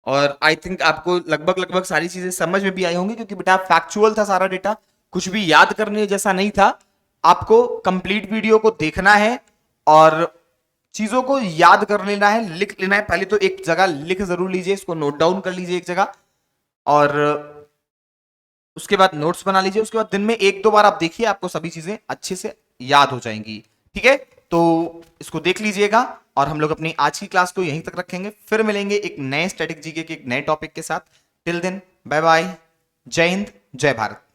और आई थिंक आपको लगभग लगभग सारी चीजें समझ में भी आई होंगी, क्योंकि बेटा फैक्चुअल था सारा डेटा, कुछ भी याद करने जैसा नहीं था। आपको कंप्लीट वीडियो को देखना है और चीजों को याद कर लेना है, लिख लेना है। पहले तो एक जगह लिख जरूर लीजिए, इसको नोट डाउन कर लीजिए एक जगह, और उसके बाद नोट्स बना लीजिए। उसके बाद दिन में एक दो बार आप देखिए, आपको सभी चीजें अच्छे से याद हो जाएंगी। ठीक है, तो इसको देख लीजिएगा और हम लोग अपनी आज की क्लास को यहीं तक रखेंगे। फिर मिलेंगे एक नए स्टैटिक जीके के एक नए टॉपिक के साथ। टिल देन बाय बाय, जय हिंद, जय भारत।